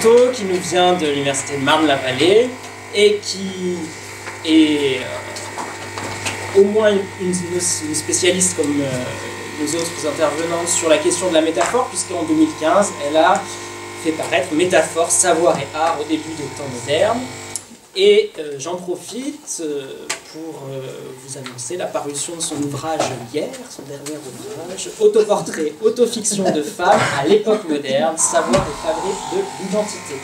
photo qui nous vient de l'université de Marne-la-Vallée et qui est au moins une spécialiste comme les autres intervenantes sur la question de la métaphore, puisqu'en 2015, elle a fait paraître Métaphore, savoir et art au début des temps modernes. Et j'en profite pour vous annoncer la parution de son ouvrage hier, son dernier ouvrage, Autoportrait, autofiction de femmes à l'époque moderne, savoir et fabrique de l'identité.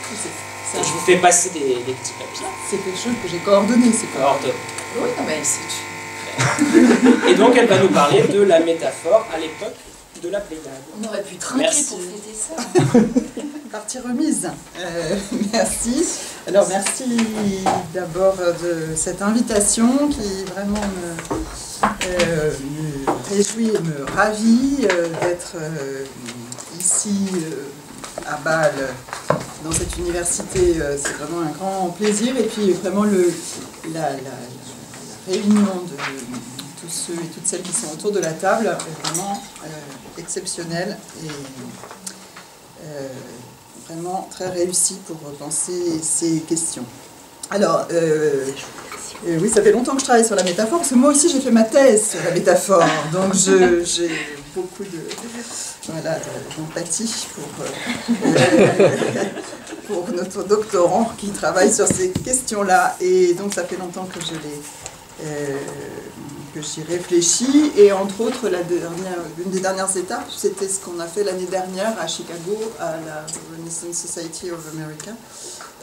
Je vous fais passer des petits papiers. C'est quelque chose que j'ai coordonné, c'est quoi? Coordonné. Oui, non, mais c'est... Et donc elle va nous parler de la métaphore à l'époque de la Pléiade. On aurait pu trinquer pour fêter ça. Partie remise. Merci. Alors merci d'abord de cette invitation qui vraiment me réjouit et me ravit d'être ici à Bâle, dans cette université. C'est vraiment un grand plaisir. Et puis vraiment la réunion de tous ceux et toutes celles qui sont autour de la table est vraiment exceptionnelle et vraiment très réussie pour penser ces questions. Alors, oui, ça fait longtemps que je travaille sur la métaphore, parce que moi aussi j'ai fait ma thèse sur la métaphore, donc j'ai beaucoup d'empathie pour notre doctorant qui travaille sur ces questions-là, et donc ça fait longtemps que que j'y réfléchis, et entre autres l'une des dernières étapes, c'était ce qu'on a fait l'année dernière à Chicago, à la Renaissance Society of America,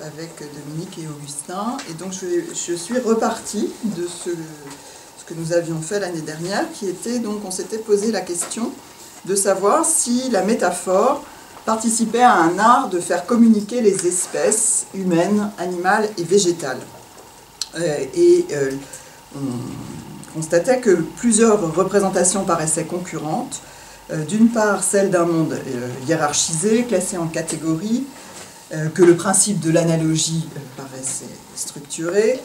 avec Dominique et Augustin, et donc je suis repartie de ce que nous avions fait l'année dernière, qui était donc, on s'était posé la question de savoir si la métaphore participait à un art de faire communiquer les espèces humaines, animales et végétales. On constatait que plusieurs représentations paraissaient concurrentes. D'une part, celle d'un monde hiérarchisé, classé en catégories, que le principe de l'analogie paraissait structuré,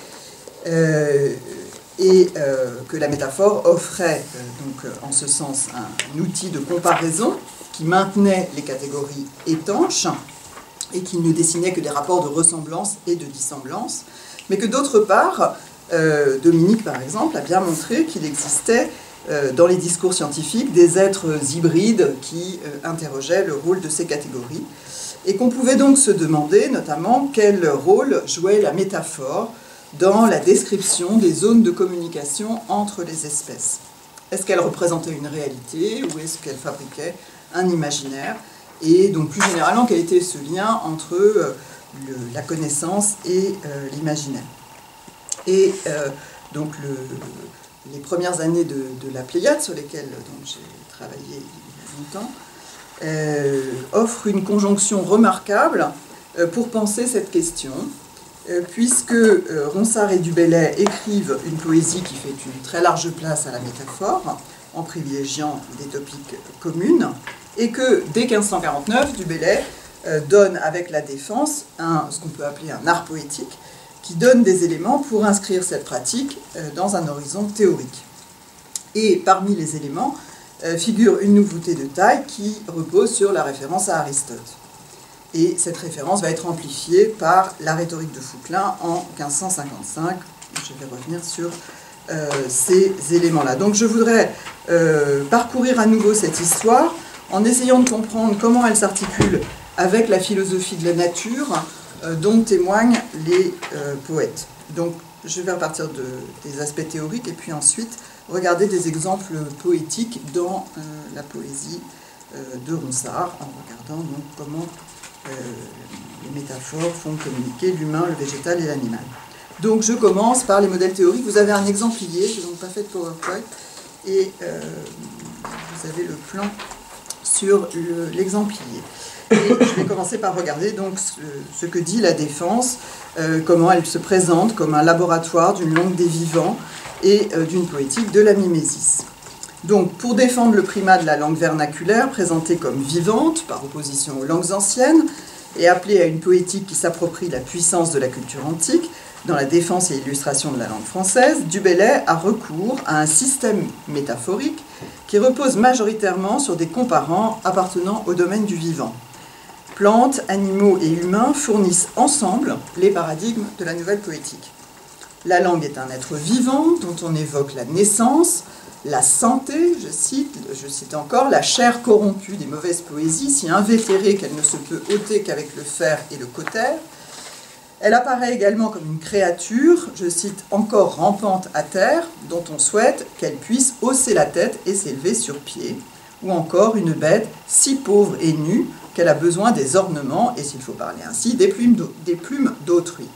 et que la métaphore offrait donc en ce sens un outil de comparaison qui maintenait les catégories étanches et qui ne dessinait que des rapports de ressemblance et de dissemblance, mais que d'autre part, Dominique, par exemple, a bien montré qu'il existait dans les discours scientifiques des êtres hybrides qui interrogeaient le rôle de ces catégories, et qu'on pouvait donc se demander notamment quel rôle jouait la métaphore dans la description des zones de communication entre les espèces. Est-ce qu'elle représentait une réalité ou est-ce qu'elle fabriquait un imaginaire? Et donc plus généralement, quel était ce lien entre la connaissance et l'imaginaire? Et donc les premières années de la Pléiade, sur lesquelles j'ai travaillé il y a longtemps, offrent une conjonction remarquable pour penser cette question, puisque Ronsard et Du Bellay écrivent une poésie qui fait une très large place à la métaphore, en privilégiant des topiques communes, et que dès 1549, Du Bellay donne avec la Défense ce qu'on peut appeler un art poétique, qui donne des éléments pour inscrire cette pratique dans un horizon théorique. Et parmi les éléments figure une nouveauté de taille qui repose sur la référence à Aristote. Et cette référence va être amplifiée par la rhétorique de Fouquelin en 1555. Je vais revenir sur ces éléments-là. Donc je voudrais parcourir à nouveau cette histoire en essayant de comprendre comment elle s'articule avec la philosophie de la nature dont témoignent les poètes. Donc je vais repartir des aspects théoriques et puis ensuite regarder des exemples poétiques dans la poésie de Ronsard, en regardant donc comment les métaphores font communiquer l'humain, le végétal et l'animal. Donc je commence par les modèles théoriques. Vous avez un exemplier, je n'ai donc pas fait de PowerPoint, et vous avez le plan sur l'exemplier. Et je vais commencer par regarder donc ce que dit la Défense, comment elle se présente comme un laboratoire d'une langue des vivants et d'une poétique de la mimésis. Donc, pour défendre le primat de la langue vernaculaire, présentée comme vivante, par opposition aux langues anciennes, et appelée à une poétique qui s'approprie la puissance de la culture antique, dans la défense et illustration de la langue française, Du Bellay a recours à un système métaphorique qui repose majoritairement sur des comparants appartenant au domaine du vivant. Plantes, animaux et humains fournissent ensemble les paradigmes de la nouvelle poétique. La langue est un être vivant dont on évoque la naissance, la santé, je cite encore, la chair corrompue des mauvaises poésies, si invétérée qu'elle ne se peut ôter qu'avec le fer et le cautère. Elle apparaît également comme une créature, je cite, encore rampante à terre, dont on souhaite qu'elle puisse hausser la tête et s'élever sur pied, ou encore une bête si pauvre et nue qu'elle a besoin des ornements, et s'il faut parler ainsi, des plumes d'autrui.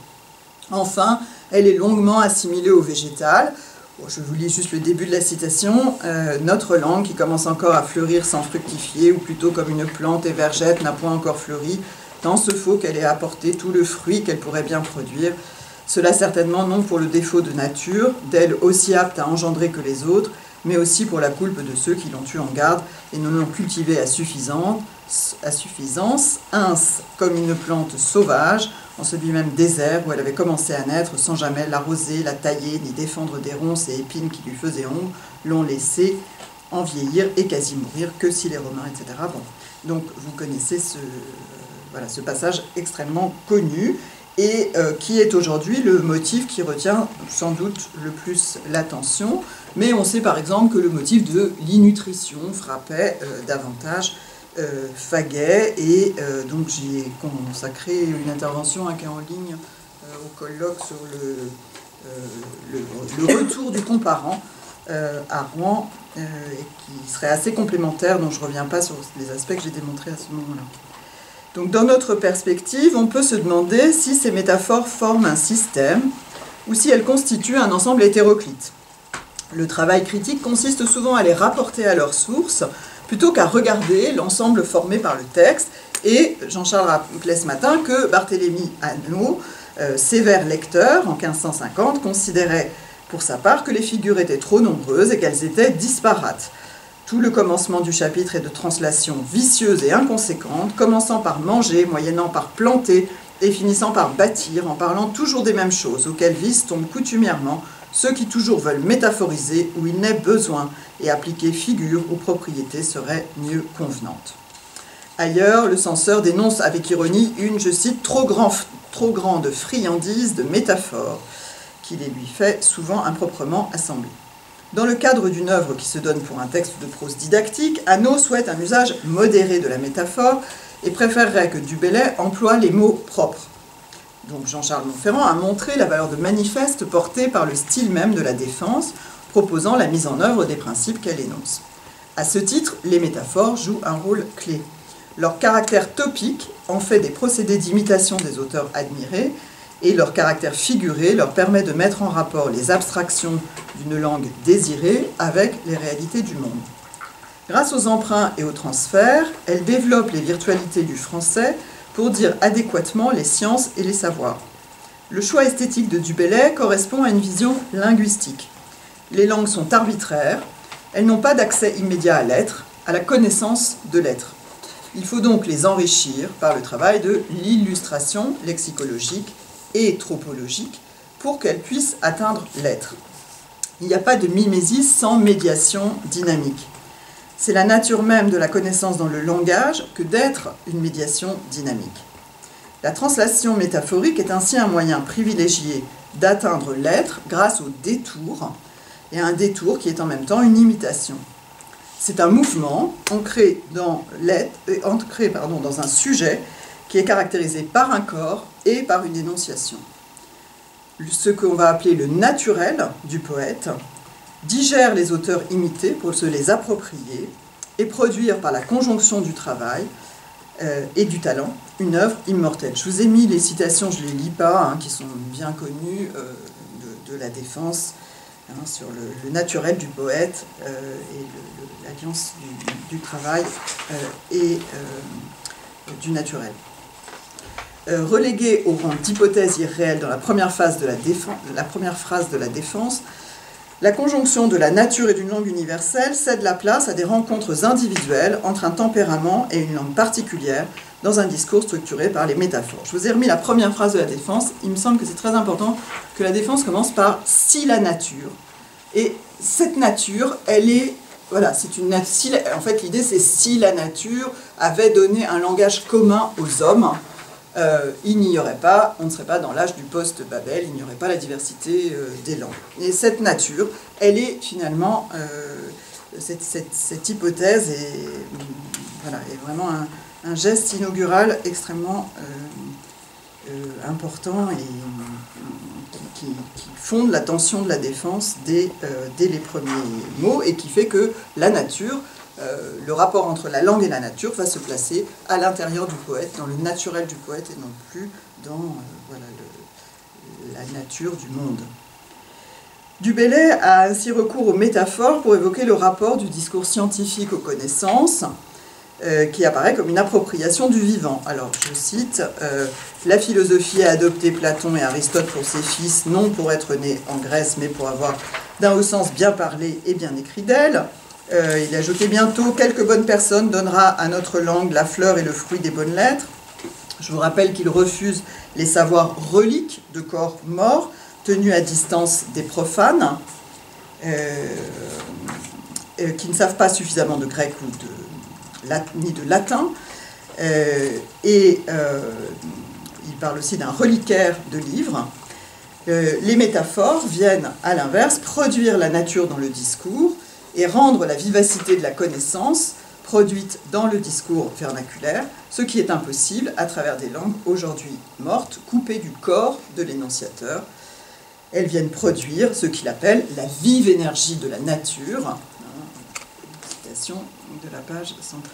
Enfin, elle est longuement assimilée au végétal. Bon, je vous lis juste le début de la citation. Notre langue, qui commence encore à fleurir sans fructifier, ou plutôt comme une plante évergette, n'a point encore fleuri, tant se faut qu'elle ait apporté tout le fruit qu'elle pourrait bien produire. Cela certainement non pour le défaut de nature, d'elle aussi apte à engendrer que les autres, mais aussi pour la coulpe de ceux qui l'ont eu en garde et ne l'ont cultivée à suffisance, comme une plante sauvage, en celui-même désert où elle avait commencé à naître sans jamais l'arroser, la tailler, ni défendre des ronces et épines qui lui faisaient ombre, l'ont laissé en vieillir et quasi mourir, que si les Romains, etc. Bon. Donc vous connaissez ce passage extrêmement connu et qui est aujourd'hui le motif qui retient sans doute le plus l'attention, mais on sait par exemple que le motif de l'innutrition frappait davantage Faguet, et donc j'y ai consacré une intervention qui est en ligne au colloque sur le retour du comparant à Rouen, et qui serait assez complémentaire, dont je ne reviens pas sur les aspects que j'ai démontrés à ce moment-là. Donc dans notre perspective, on peut se demander si ces métaphores forment un système ou si elles constituent un ensemble hétéroclite. Le travail critique consiste souvent à les rapporter à leur source, plutôt qu'à regarder l'ensemble formé par le texte. Et Jean-Charles rappelait ce matin que Barthélemy Anneau, sévère lecteur en 1550, considérait pour sa part que les figures étaient trop nombreuses et qu'elles étaient disparates. Tout le commencement du chapitre est de translation vicieuse et inconséquente, commençant par manger, moyennant par planter et finissant par bâtir, en parlant toujours des mêmes choses, auxquelles vice tombent coutumièrement ceux qui toujours veulent métaphoriser où il n'est besoin, et appliquer figure ou propriété serait mieux convenante. Ailleurs, le censeur dénonce avec ironie une, je cite, trop grande friandise de métaphores, qui les lui fait souvent improprement assembler. Dans le cadre d'une œuvre qui se donne pour un texte de prose didactique, Anneau souhaite un usage modéré de la métaphore et préférerait que Du Bellay emploie les mots propres. Donc Jean-Charles Montferrand a montré la valeur de manifeste portée par le style même de la défense, proposant la mise en œuvre des principes qu'elle énonce. À ce titre, les métaphores jouent un rôle clé. Leur caractère topique en fait des procédés d'imitation des auteurs admirés, et leur caractère figuré leur permet de mettre en rapport les abstractions d'une langue désirée avec les réalités du monde. Grâce aux emprunts et aux transferts, elles développent les virtualités du français pour dire adéquatement les sciences et les savoirs. Le choix esthétique de Du Bellay correspond à une vision linguistique. Les langues sont arbitraires, elles n'ont pas d'accès immédiat à l'être, à la connaissance de l'être. Il faut donc les enrichir par le travail de l'illustration lexicologique et tropologique pour qu'elles puissent atteindre l'être. Il n'y a pas de mimésis sans médiation dynamique. C'est la nature même de la connaissance dans le langage que d'être une médiation dynamique. La translation métaphorique est ainsi un moyen privilégié d'atteindre l'être grâce au détour, et un détour qui est en même temps une imitation. C'est un mouvement ancré dans un sujet qui est caractérisé par un corps et par une énonciation. Ce qu'on va appeler le naturel du poète digère les auteurs imités pour se les approprier et produire par la conjonction du travail et du talent une œuvre immortelle. Je vous ai mis les citations, je ne les lis pas, qui sont bien connues de la défense sur le naturel du poète et l'alliance du travail et du naturel. Relégué au rang d'hypothèse irréelle dans la première phrase de la défense, la conjonction de la nature et d'une langue universelle cède la place à des rencontres individuelles entre un tempérament et une langue particulière dans un discours structuré par les métaphores. Je vous ai remis la première phrase de la défense. Il me semble que c'est très important que la défense commence par « si la nature ». Et cette nature, elle est voilà, en fait l'idée c'est si la nature avait donné un langage commun aux hommes, on ne serait pas dans l'âge du post-Babel, il n'y aurait pas la diversité des langues. Et cette nature, elle est finalement, cette hypothèse est vraiment un geste inaugural extrêmement important et qui fonde la tension de la défense dès les premiers mots, et qui fait que la nature, le rapport entre la langue et la nature va se placer à l'intérieur du poète, dans le naturel du poète, et non plus dans la nature du monde. Du Bellay a ainsi recours aux métaphores pour évoquer le rapport du discours scientifique aux connaissances, qui apparaît comme une appropriation du vivant. Alors, je cite, « La philosophie a adopté Platon et Aristote pour ses fils, non pour être nés en Grèce, mais pour avoir d'un haut sens bien parlé et bien écrit d'elle. Il a ajouté bientôt, quelques bonnes personnes donnera à notre langue la fleur et le fruit des bonnes lettres. Je vous rappelle qu'il refuse les savoirs reliques de corps morts, tenus à distance des profanes, qui ne savent pas suffisamment de grec ni de latin. Il parle aussi d'un reliquaire de livres. Les métaphores viennent, à l'inverse, produire la nature dans le discours et rendre la vivacité de la connaissance produite dans le discours vernaculaire, ce qui est impossible à travers des langues aujourd'hui mortes, coupées du corps de l'énonciateur. Elles viennent produire ce qu'il appelle la vive énergie de la nature. Citation de la page 113.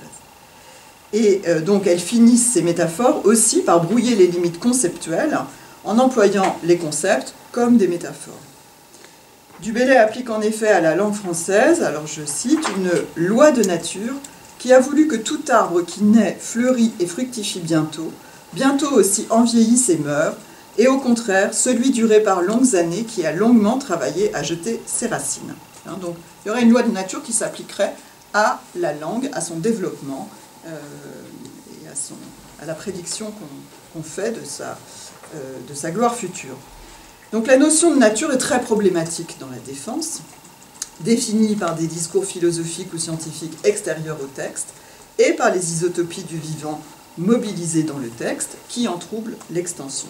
Et donc elles finissent, ces métaphores, aussi par brouiller les limites conceptuelles en employant les concepts comme des métaphores. Du Bellay applique en effet à la langue française, alors je cite, une loi de nature qui a voulu que tout arbre qui naît, fleurit et fructifie bientôt aussi en vieillisse et meurt, et au contraire, celui duré par longues années qui a longuement travaillé à jeter ses racines. Donc il y aurait une loi de nature qui s'appliquerait à la langue, à son développement et à la prédiction qu'on fait de sa gloire future. Donc la notion de nature est très problématique dans la défense, définie par des discours philosophiques ou scientifiques extérieurs au texte et par les isotopies du vivant mobilisées dans le texte qui en troublent l'extension.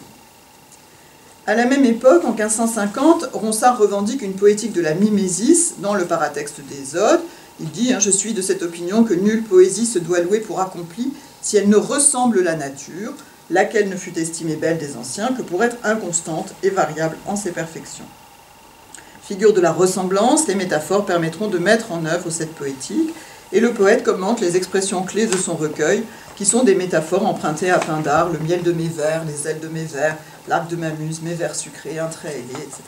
À la même époque, en 1550, Ronsard revendique une poétique de la mimésis dans le paratexte des Odes. Il dit « Je suis de cette opinion que nulle poésie se doit louer pour accomplie si elle ne ressemble la nature, laquelle ne fut estimée belle des anciens que pour être inconstante et variable en ses perfections. » Figure de la ressemblance, les métaphores permettront de mettre en œuvre cette poétique, et le poète commente les expressions clés de son recueil, qui sont des métaphores empruntées à Pindare, le miel de mes vers, les ailes de mes vers, l'arc de ma muse, mes vers sucrés, un trait ailé, etc.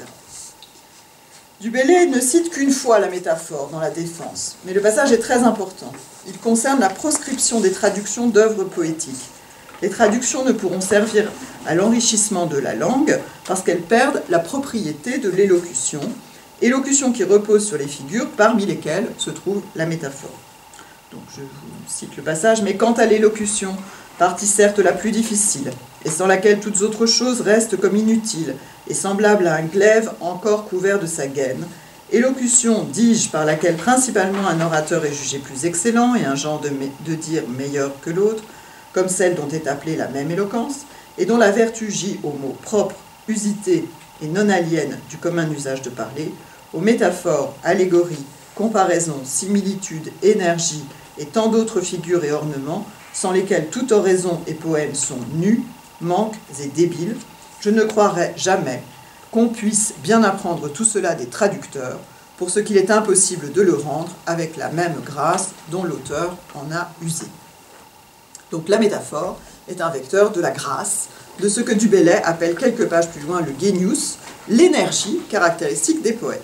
Du Bellay ne cite qu'une fois la métaphore dans la défense, mais le passage est très important. Il concerne la proscription des traductions d'œuvres poétiques. Les traductions ne pourront servir à l'enrichissement de la langue parce qu'elles perdent la propriété de l'élocution, élocution qui repose sur les figures parmi lesquelles se trouve la métaphore. Donc je vous cite le passage, mais quant à l'élocution, partie certes la plus difficile, et sans laquelle toutes autres choses restent comme inutiles, et semblable à un glaive encore couvert de sa gaine, élocution, dis-je, par laquelle principalement un orateur est jugé plus excellent et un genre de dire meilleur que l'autre, comme celle dont est appelée la même éloquence, et dont la vertu gît aux mots propres, usités et non aliènes du commun usage de parler, aux métaphores, allégories, comparaisons, similitudes, énergie et tant d'autres figures et ornements, sans lesquels toute oraison et poème sont nus, manques et débiles, je ne croirais jamais qu'on puisse bien apprendre tout cela des traducteurs, pour ce qu'il est impossible de le rendre avec la même grâce dont l'auteur en a usé. Donc la métaphore est un vecteur de la grâce, de ce que Du Bellay appelle quelques pages plus loin le genius, l'énergie caractéristique des poètes.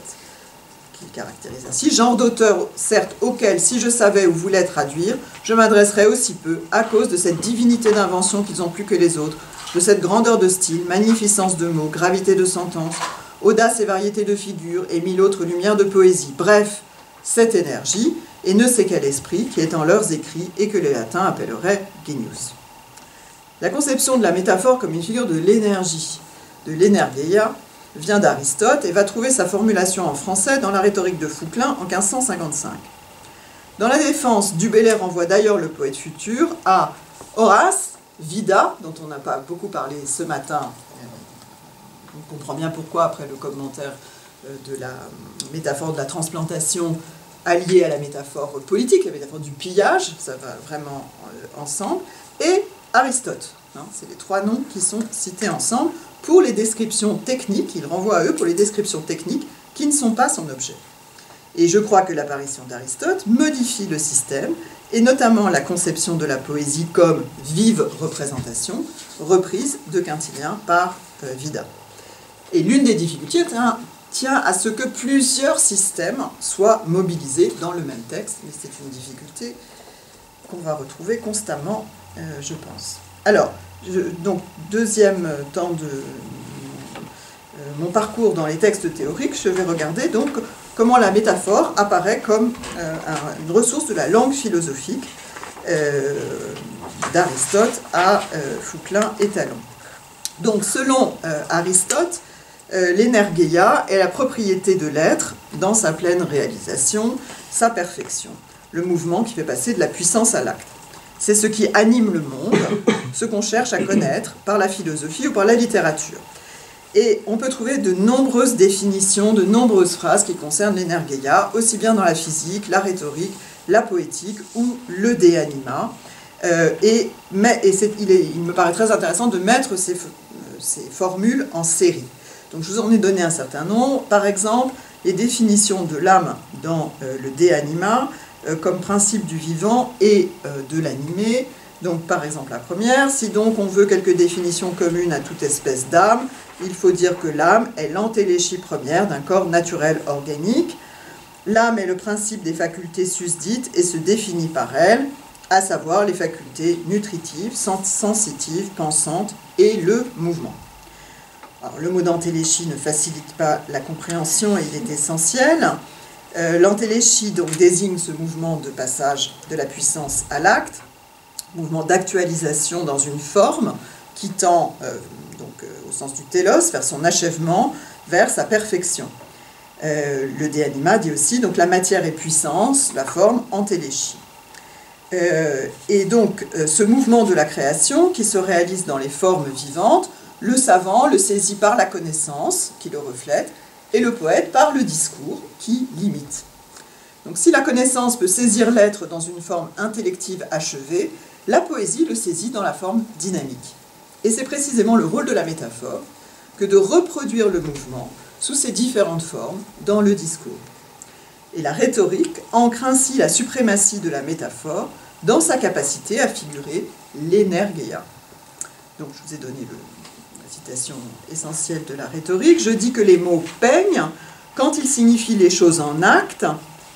Qu'il caractérise ainsi, genre d'auteur, certes, auquel, si je savais où voulais traduire, je m'adresserais aussi peu, à cause de cette divinité d'invention qu'ils ont plus que les autres, de cette grandeur de style, magnificence de mots, gravité de sentence, audace et variété de figures, et mille autres lumières de poésie. Bref, cette énergie, et ne sais quel esprit, qui est en leurs écrits, et que les latins appelleraient genius. La conception de la métaphore comme une figure de l'énergie, de l'energeia, vient d'Aristote et va trouver sa formulation en français dans la rhétorique de Fouquelin en 1555. Dans la défense, Du Bellay renvoie d'ailleurs le poète futur à Horace, Vida, dont on n'a pas beaucoup parlé ce matin. On comprend bien pourquoi après le commentaire de la métaphore de la transplantation alliée à la métaphore politique, la métaphore du pillage, ça va vraiment ensemble, et Aristote. Hein, c'est les trois noms qui sont cités ensemble pour les descriptions techniques, il renvoie à eux pour les descriptions techniques qui ne sont pas son objet. Et je crois que l'apparition d'Aristote modifie le système, et notamment la conception de la poésie comme vive représentation, reprise de Quintilien par Vida. Et l'une des difficultés tient à ce que plusieurs systèmes soient mobilisés dans le même texte, mais c'est une difficulté qu'on va retrouver constamment, je pense. Alors, donc, deuxième temps de mon parcours dans les textes théoriques, je vais regarder donc comment la métaphore apparaît comme une ressource de la langue philosophique d'Aristote à Fouquelin et Talon. Donc, selon Aristote, l'énergeia est la propriété de l'être dans sa pleine réalisation, sa perfection, le mouvement qui fait passer de la puissance à l'acte. C'est ce qui anime le monde, ce qu'on cherche à connaître par la philosophie ou par la littérature. Et on peut trouver de nombreuses définitions, de nombreuses phrases qui concernent l'énergeia, aussi bien dans la physique, la rhétorique, la poétique ou le de anima. Il me paraît très intéressant de mettre ces formules en série. Donc je vous en ai donné un certain nombre. Par exemple, les définitions de l'âme dans le de anima, comme principe du vivant et de l'animé. Donc par exemple la première, si donc on veut quelques définitions communes à toute espèce d'âme, il faut dire que l'âme est l'antéléchie première d'un corps naturel organique. L'âme est le principe des facultés susdites et se définit par elles, à savoir les facultés nutritives, sensitives, pensantes et le mouvement. Alors, le mot d'antéléchie ne facilite pas la compréhension et il est essentiel. L'antéléchie donc désigne ce mouvement de passage de la puissance à l'acte, mouvement d'actualisation dans une forme qui tend au sens du télos vers son achèvement, vers sa perfection. Le de anima dit aussi donc la matière est puissance, la forme antéléchie. Et donc ce mouvement de la création qui se réalise dans les formes vivantes, le savant le saisit par la connaissance qui le reflète et le poète par le discours qui l'imite. Donc si la connaissance peut saisir l'être dans une forme intellective achevée, la poésie le saisit dans la forme dynamique. Et c'est précisément le rôle de la métaphore que de reproduire le mouvement sous ses différentes formes dans le discours. Et la rhétorique ancre ainsi la suprématie de la métaphore dans sa capacité à figurer l'énergeia. Donc je vous ai donné la citation essentielle de la rhétorique. Je dis que les mots peignent quand ils signifient les choses en acte.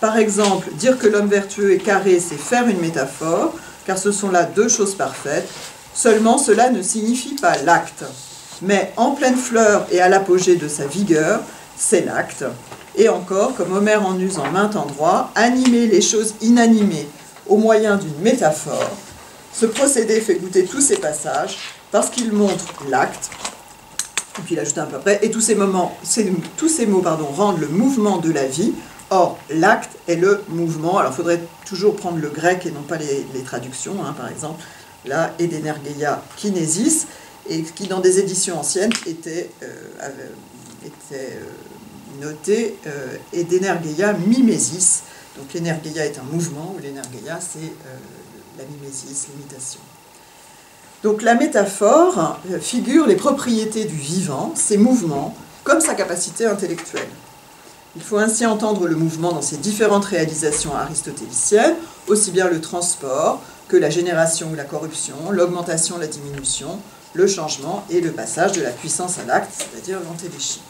Par exemple, dire que l'homme vertueux est carré, c'est faire une métaphore, car ce sont là deux choses parfaites. Seulement, cela ne signifie pas l'acte. Mais en pleine fleur et à l'apogée de sa vigueur, c'est l'acte. Et encore, comme Homère en use en maint endroit, animer les choses inanimées au moyen d'une métaphore. Ce procédé fait goûter tous ces passages parce qu'il montre l'acte. Et puis il ajoute un peu après, et tous ces mots rendent le mouvement de la vie. Or, l'acte est le mouvement. Alors, il faudrait toujours prendre le grec et non pas les traductions, hein, par exemple. Là, Edenergeia kinesis, et qui dans des éditions anciennes était noté Edenergeia mimesis. Donc l'énergeia est un mouvement, ou l'énergeia c'est la mimesis, l'imitation. Donc la métaphore figure les propriétés du vivant, ses mouvements, comme sa capacité intellectuelle. Il faut ainsi entendre le mouvement dans ses différentes réalisations aristotéliciennes, aussi bien le transport que la génération ou la corruption, l'augmentation, la diminution, le changement et le passage de la puissance à l'acte, c'est-à-dire l'antéléchie.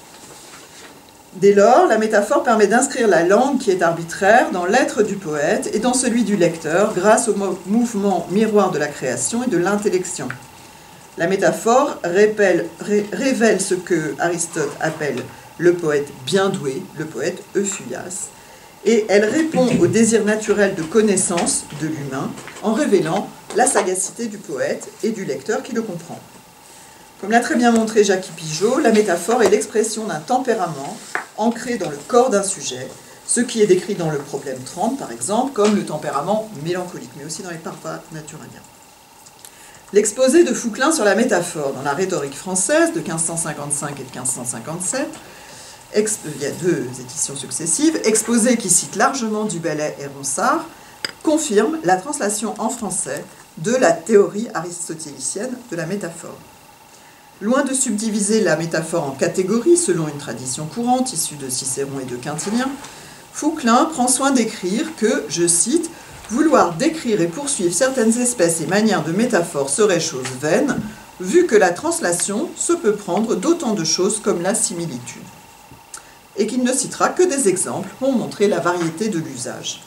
Dès lors, la métaphore permet d'inscrire la langue qui est arbitraire dans l'être du poète et dans celui du lecteur grâce au mouvement miroir de la création et de l'intellection. La métaphore révèle ce que Aristote appelle le poète bien doué, le poète euphuias, et elle répond au désir naturel de connaissance de l'humain en révélant la sagacité du poète et du lecteur qui le comprend. Comme l'a très bien montré Jacques Pigeot, la métaphore est l'expression d'un tempérament ancré dans le corps d'un sujet, ce qui est décrit dans le problème 30 par exemple, comme le tempérament mélancolique, mais aussi dans les parfums naturaliens. L'exposé de Fouquelin sur la métaphore dans la rhétorique française de 1555 et de 1557, il y a 2 éditions successives, exposé qui cite largement Du Bellay et Ronsard, confirme la translation en français de la théorie aristotélicienne de la métaphore. Loin de subdiviser la métaphore en catégories selon une tradition courante issue de Cicéron et de Quintilien, Fouquelin prend soin d'écrire que, je cite, « vouloir décrire et poursuivre certaines espèces et manières de métaphore serait chose vaine, vu que la translation se peut prendre d'autant de choses comme la similitude. » Et qu'il ne citera que des exemples pour montrer la variété de l'usage.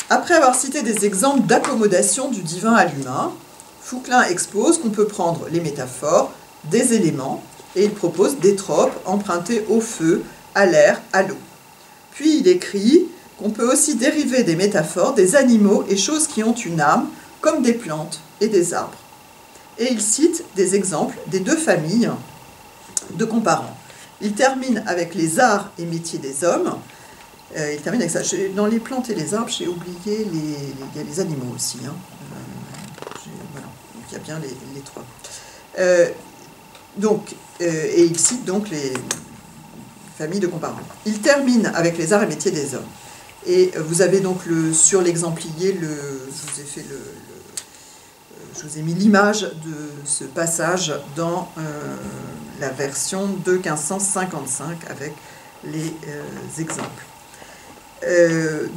Après avoir cité des exemples d'accommodation du divin à l'humain, Fouquelin expose qu'on peut prendre les métaphores, des éléments, et il propose des tropes empruntés au feu, à l'air, à l'eau. Puis il écrit qu'on peut aussi dériver des métaphores des animaux et choses qui ont une âme, comme des plantes et des arbres. Et il cite des exemples des 2 familles de comparants. Il termine avec les arts et métiers des hommes. Il termine avec ça. Dans les plantes et les arbres, j'ai oublié il y a les animaux aussi. Hein. Voilà. Donc il y a bien les 3. Et il cite donc les familles de comparants. Il termine avec les arts et métiers des hommes. Et vous avez donc sur l'exemplier, je vous ai mis l'image de ce passage dans la version de 1555 avec les exemples.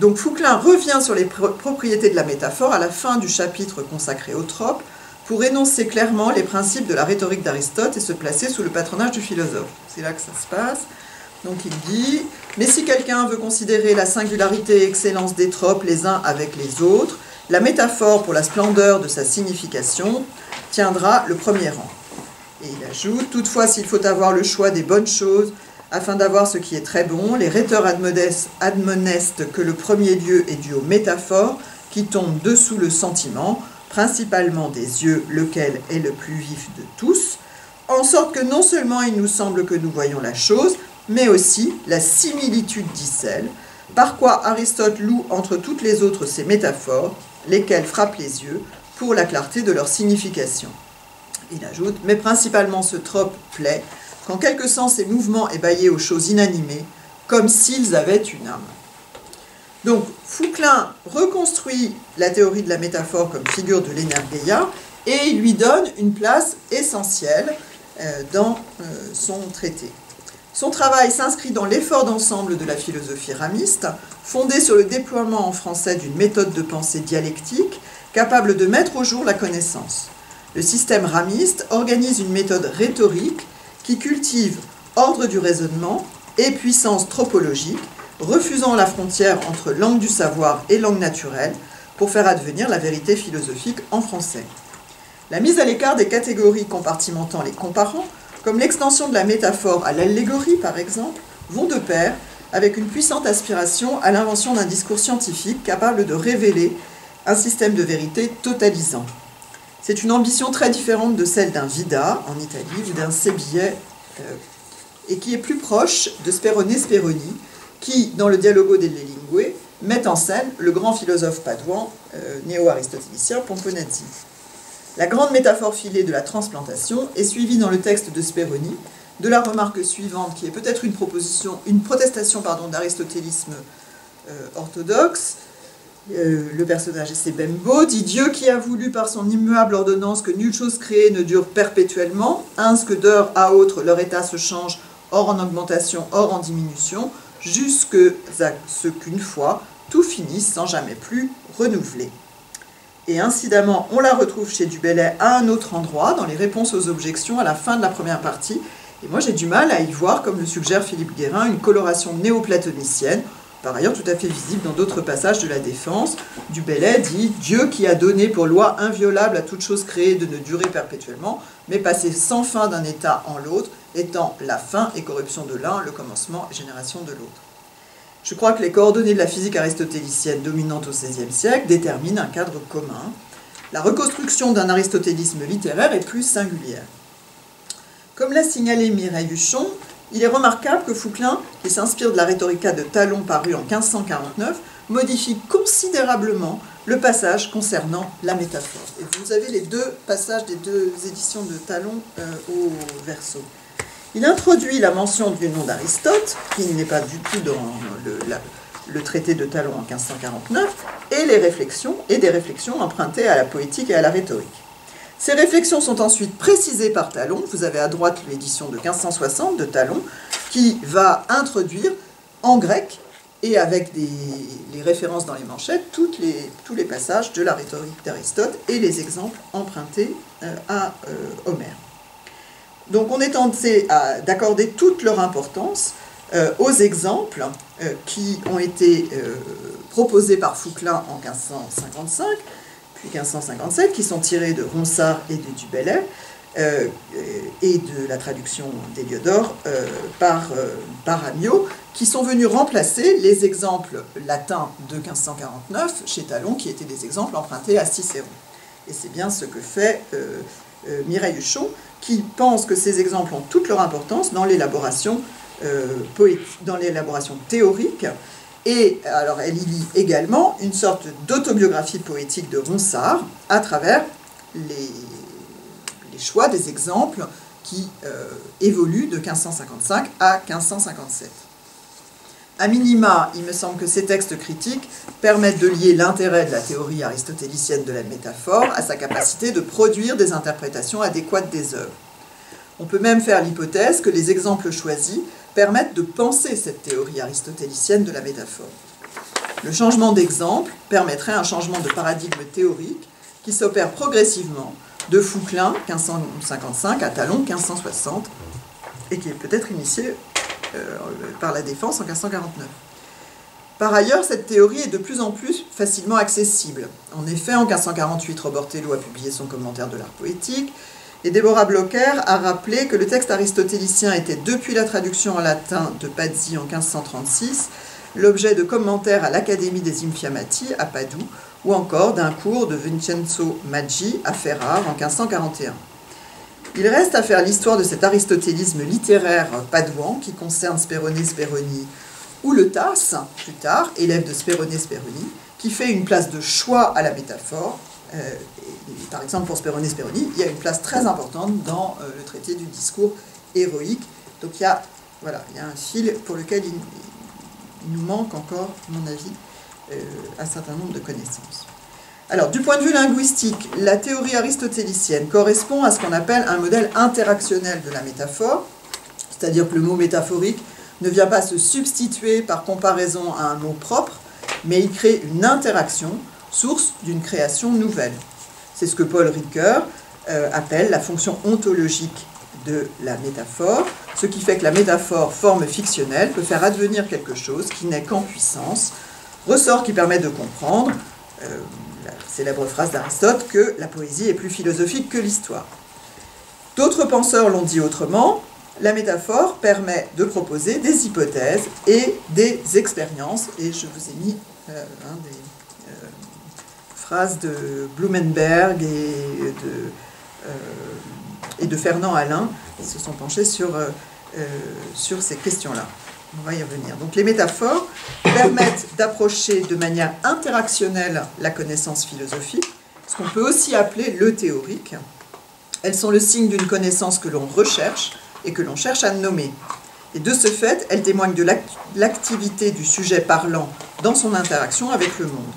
Donc Fouquelin revient sur les propriétés de la métaphore à la fin du chapitre consacré aux tropes pour énoncer clairement les principes de la rhétorique d'Aristote et se placer sous le patronage du philosophe. C'est là que ça se passe. Donc il dit « Mais si quelqu'un veut considérer la singularité et excellence des tropes les uns avec les autres, la métaphore pour la splendeur de sa signification tiendra le premier rang. » Et il ajoute « Toutefois, s'il faut avoir le choix des bonnes choses, afin d'avoir ce qui est très bon, les rhéteurs admonestent que le premier lieu est dû aux métaphores qui tombent dessous le sentiment, principalement des yeux, lequel est le plus vif de tous, en sorte que non seulement il nous semble que nous voyons la chose, mais aussi la similitude d'Icelle, par quoi Aristote loue entre toutes les autres ces métaphores, lesquelles frappent les yeux pour la clarté de leur signification. Il ajoute « Mais principalement ce trope plaît, qu'en quelque sens ces mouvements ébahis aux choses inanimées, comme s'ils avaient une âme. » Donc Fouquelin reconstruit la théorie de la métaphore comme figure de l'Energeia et il lui donne une place essentielle dans son traité. Son travail s'inscrit dans l'effort d'ensemble de la philosophie ramiste, fondée sur le déploiement en français d'une méthode de pensée dialectique capable de mettre au jour la connaissance. Le système ramiste organise une méthode rhétorique qui cultive ordre du raisonnement et puissance tropologique, refusant la frontière entre langue du savoir et langue naturelle pour faire advenir la vérité philosophique en français. La mise à l'écart des catégories compartimentant les comparants, comme l'extension de la métaphore à l'allégorie par exemple, vont de pair avec une puissante aspiration à l'invention d'un discours scientifique capable de révéler un système de vérité totalisant. C'est une ambition très différente de celle d'un Vida en Italie ou d'un Sébillet, et qui est plus proche de Sperone Speroni, qui, dans le Dialogo delle Lingue, met en scène le grand philosophe padouen néo-aristotélicien Pomponazzi. La grande métaphore filée de la transplantation est suivie dans le texte de Speroni de la remarque suivante, qui est peut-être une protestation d'aristotélisme orthodoxe. Le personnage c'est Bembo, dit « Dieu qui a voulu par son immuable ordonnance que nulle chose créée ne dure perpétuellement, ainsi que d'heure à autre leur état se change, or en augmentation, or en diminution, jusque à ce qu'une fois tout finisse sans jamais plus renouveler. » Et incidemment, on la retrouve chez Du Bellay à un autre endroit, dans les réponses aux objections à la fin de la première partie. Et moi, j'ai du mal à y voir, comme le suggère Philippe Guérin, une coloration néoplatonicienne, par ailleurs tout à fait visible dans d'autres passages de la Défense. Du Bellay dit « Dieu qui a donné pour loi inviolable à toute chose créée de ne durer perpétuellement, mais passer sans fin d'un état en l'autre, étant la fin et corruption de l'un, le commencement et génération de l'autre. » Je crois que les coordonnées de la physique aristotélicienne dominante au XVIe siècle déterminent un cadre commun. La reconstruction d'un aristotélisme littéraire est plus singulière. Comme l'a signalé Mireille Huchon, il est remarquable que Fouquelin, qui s'inspire de la Rhetorica de Talon parue en 1549, modifie considérablement le passage concernant la métaphore. Et vous avez les deux passages des deux éditions de Talon au verso. Il introduit la mention du nom d'Aristote, qui n'est pas du tout dans le traité de Talon en 1549, et des réflexions empruntées à la poétique et à la rhétorique. Ces réflexions sont ensuite précisées par Talon. Vous avez à droite l'édition de 1560 de Talon, qui va introduire en grec, et avec les références dans les manchettes, tous les passages de la rhétorique d'Aristote et les exemples empruntés à Homère. Donc on est tenté d'accorder toute leur importance aux exemples qui ont été proposés par Fouquelin en 1555, puis 1557, qui sont tirés de Ronsard et de Du Bellay, et de la traduction d'Héliodore par Amyot, qui sont venus remplacer les exemples latins de 1549 chez Talon, qui étaient des exemples empruntés à Cicéron. Et c'est bien ce que fait Mireille Huchon, qui pense que ces exemples ont toute leur importance dans l'élaboration théorique. Et alors elle y lit également une sorte d'autobiographie poétique de Ronsard à travers les choix des exemples qui évoluent de 1555 à 1557. A minima, il me semble que ces textes critiques permettent de lier l'intérêt de la théorie aristotélicienne de la métaphore à sa capacité de produire des interprétations adéquates des œuvres. On peut même faire l'hypothèse que les exemples choisis permettent de penser cette théorie aristotélicienne de la métaphore. Le changement d'exemple permettrait un changement de paradigme théorique qui s'opère progressivement de Fouquelin, 1555, à Talon, 1560, et qui est peut-être initié par la Défense en 1549. Par ailleurs, cette théorie est de plus en plus facilement accessible. En effet, en 1548, Robert Thelot a publié son commentaire de l'art poétique, et Deborah Blocher a rappelé que le texte aristotélicien était, depuis la traduction en latin de Pazzi en 1536, l'objet de commentaires à l'Académie des Infiamati à Padoue, ou encore d'un cours de Vincenzo Maggi à Ferrare en 1541. Il reste à faire l'histoire de cet aristotélisme littéraire padouan qui concerne Sperone Speroni, ou le Tasse, plus tard, élève de Sperone Speroni, qui fait une place de choix à la métaphore. Par exemple, pour Sperone Speroni, il y a une place très importante dans le traité du discours héroïque. Donc il y a un fil pour lequel il nous manque encore, à mon avis, un certain nombre de connaissances. Alors, du point de vue linguistique, la théorie aristotélicienne correspond à ce qu'on appelle un modèle interactionnel de la métaphore, c'est-à-dire que le mot métaphorique ne vient pas se substituer par comparaison à un mot propre, mais il crée une interaction, source d'une création nouvelle. C'est ce que Paul Ricoeur appelle la fonction ontologique de la métaphore, ce qui fait que la métaphore, forme fictionnelle, peut faire advenir quelque chose qui n'est qu'en puissance, ressort qui permet de comprendre, la célèbre phrase d'Aristote, que la poésie est plus philosophique que l'histoire. D'autres penseurs l'ont dit autrement, la métaphore permet de proposer des hypothèses et des expériences, et je vous ai mis des phrases de Blumenberg et de Fernand Alain, qui se sont penchés sur ces questions-là. On va y revenir. Donc les métaphores permettent d'approcher de manière interactionnelle la connaissance philosophique, ce qu'on peut aussi appeler le théorique. Elles sont le signe d'une connaissance que l'on recherche et que l'on cherche à nommer. Et de ce fait, elles témoignent de l'activité du sujet parlant dans son interaction avec le monde.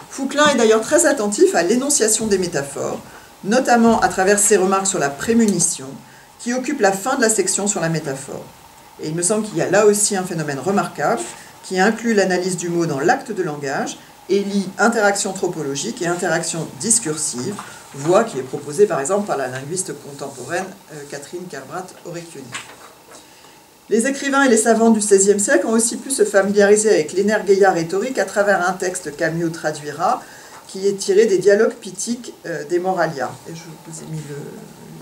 Fouquelin est d'ailleurs très attentif à l'énonciation des métaphores, notamment à travers ses remarques sur la prémunition, qui occupe la fin de la section sur la métaphore. Et il me semble qu'il y a là aussi un phénomène remarquable qui inclut l'analyse du mot dans l'acte de langage et lie interaction tropologique et interaction discursive, voie qui est proposée par exemple par la linguiste contemporaine Catherine Kerbrat-Orecchioni. Les écrivains et les savants du XVIe siècle ont aussi pu se familiariser avec l'énergeia rhétorique à travers un texte qu'Amyot traduira, qui est tiré des dialogues pithiques des Moralia. Et je vous ai mis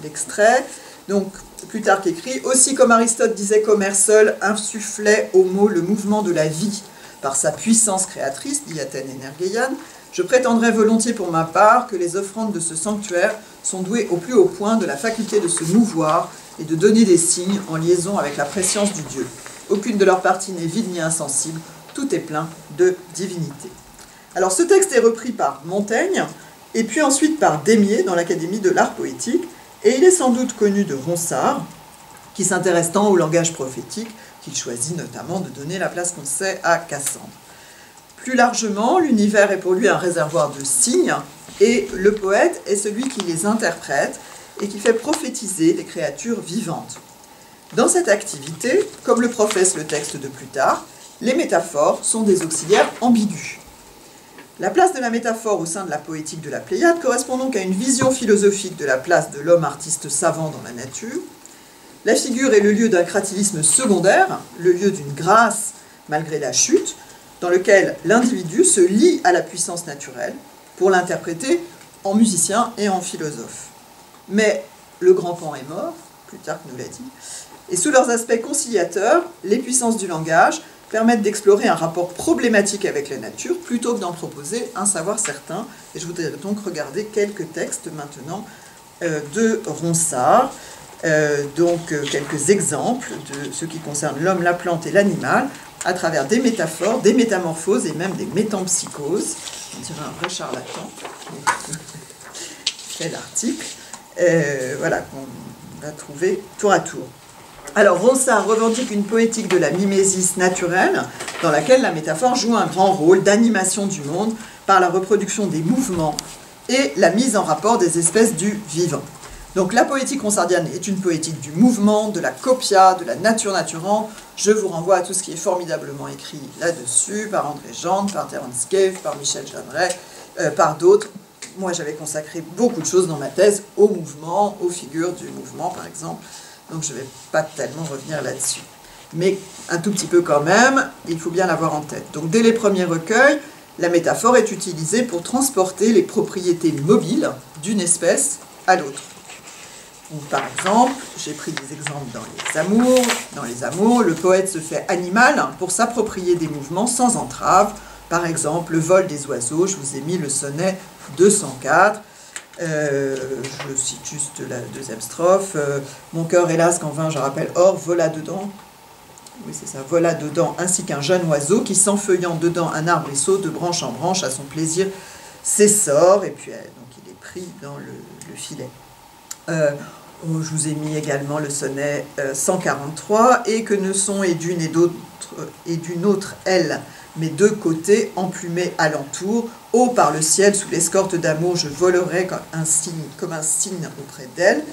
l'extrait. Donc, Plutarque écrit « Aussi comme Aristote disait qu'Homère seul insufflait aux mots le mouvement de la vie par sa puissance créatrice, dit Athènes Energeian, je prétendrai volontiers pour ma part que les offrandes de ce sanctuaire sont douées au plus haut point de la faculté de se mouvoir et de donner des signes en liaison avec la préscience du Dieu. Aucune de leurs parties n'est vide ni insensible, tout est plein de divinité. Alors ce texte est repris par Montaigne, et puis ensuite par Démier dans l'Académie de l'art poétique, et il est sans doute connu de Ronsard, qui s'intéresse tant au langage prophétique qu'il choisit notamment de donner la place qu'on sait à Cassandre. Plus largement, l'univers est pour lui un réservoir de signes, et le poète est celui qui les interprète et qui fait prophétiser les créatures vivantes. Dans cette activité, comme le professe le texte de Plutarque, les métaphores sont des auxiliaires ambigus. La place de la métaphore au sein de la poétique de la Pléiade correspond donc à une vision philosophique de la place de l'homme artiste savant dans la nature. La figure est le lieu d'un cratilisme secondaire, le lieu d'une grâce malgré la chute, dans lequel l'individu se lie à la puissance naturelle pour l'interpréter en musicien et en philosophe. Mais le grand Pan est mort, Plutarque nous l'a dit, et sous leurs aspects conciliateurs, les puissances du langage permettent d'explorer un rapport problématique avec la nature plutôt que d'en proposer un savoir certain. Et je voudrais donc regarder quelques textes maintenant de Ronsard, quelques exemples de ce qui concerne l'homme, la plante et l'animal, à travers des métaphores, des métamorphoses et même des métampsychoses. On dirait un vrai charlatan qui fait l'article, voilà, qu'on va trouver tour à tour. Alors Ronsard revendique une poétique de la mimésis naturelle, dans laquelle la métaphore joue un grand rôle d'animation du monde par la reproduction des mouvements et la mise en rapport des espèces du vivant. Donc la poétique ronsardienne est une poétique du mouvement, de la copia, de la nature naturante. Je vous renvoie à tout ce qui est formidablement écrit là-dessus, par André Gendre, par Terence Cave, par Michel Jeanneret, par d'autres. Moi, j'avais consacré beaucoup de choses dans ma thèse au mouvement, aux figures du mouvement, par exemple. Donc je ne vais pas tellement revenir là-dessus. Mais un tout petit peu quand même, il faut bien l'avoir en tête. Donc dès les premiers recueils, la métaphore est utilisée pour transporter les propriétés mobiles d'une espèce à l'autre. Donc, par exemple, j'ai pris des exemples dans les amours, le poète se fait animal pour s'approprier des mouvements sans entrave. Par exemple, le vol des oiseaux, je vous ai mis le sonnet 204. Je cite juste la deuxième strophe. Mon cœur, hélas, qu'en vain je rappelle, or, vola dedans. Oui, c'est ça, vola dedans, ainsi qu'un jeune oiseau qui, s'enfeuillant dedans un arbrisseau, de branche en branche, à son plaisir, s'essore. Et puis, donc, il est pris dans le filet. Je vous ai mis également le sonnet 143, et que ne sont et d'une et d'une autre elle, mes deux côtés emplumés alentour. Ô par le ciel, sous l'escorte d'amour, je volerai comme un cygne auprès d'elle.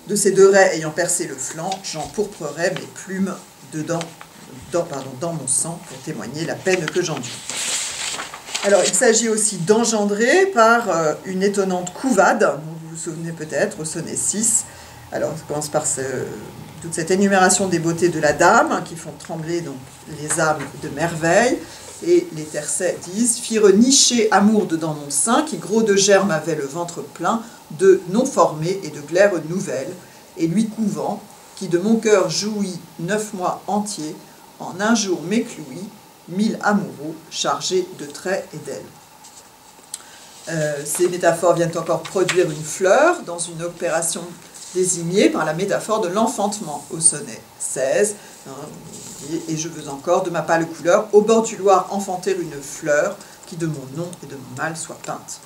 De ces deux raies ayant percé le flanc, j'empourprerai mes plumes dans mon sang pour témoigner la peine que j'endure. Alors, il s'agit aussi d'engendrer par une étonnante couvade, vous vous souvenez peut-être, au sonnet 6. Alors, ça commence par toute cette énumération des beautés de la dame, qui font trembler donc, les âmes de merveille. Et les tercets disent « Firent nicher amour dedans mon sein, qui gros de germes avait le ventre plein, de non formés et de glaires nouvelles, et lui couvant, qui de mon cœur jouit 9 mois entiers, en un jour m'éclouit, 1000 amoureux chargés de traits et d'ailes. » Ces métaphores viennent encore produire une fleur dans une opération désignée par la métaphore de l'enfantement au sonnet 16. Et je veux encore, de ma pâle couleur, au bord du Loir enfanter une fleur qui de mon nom et de mon mal soit peinte.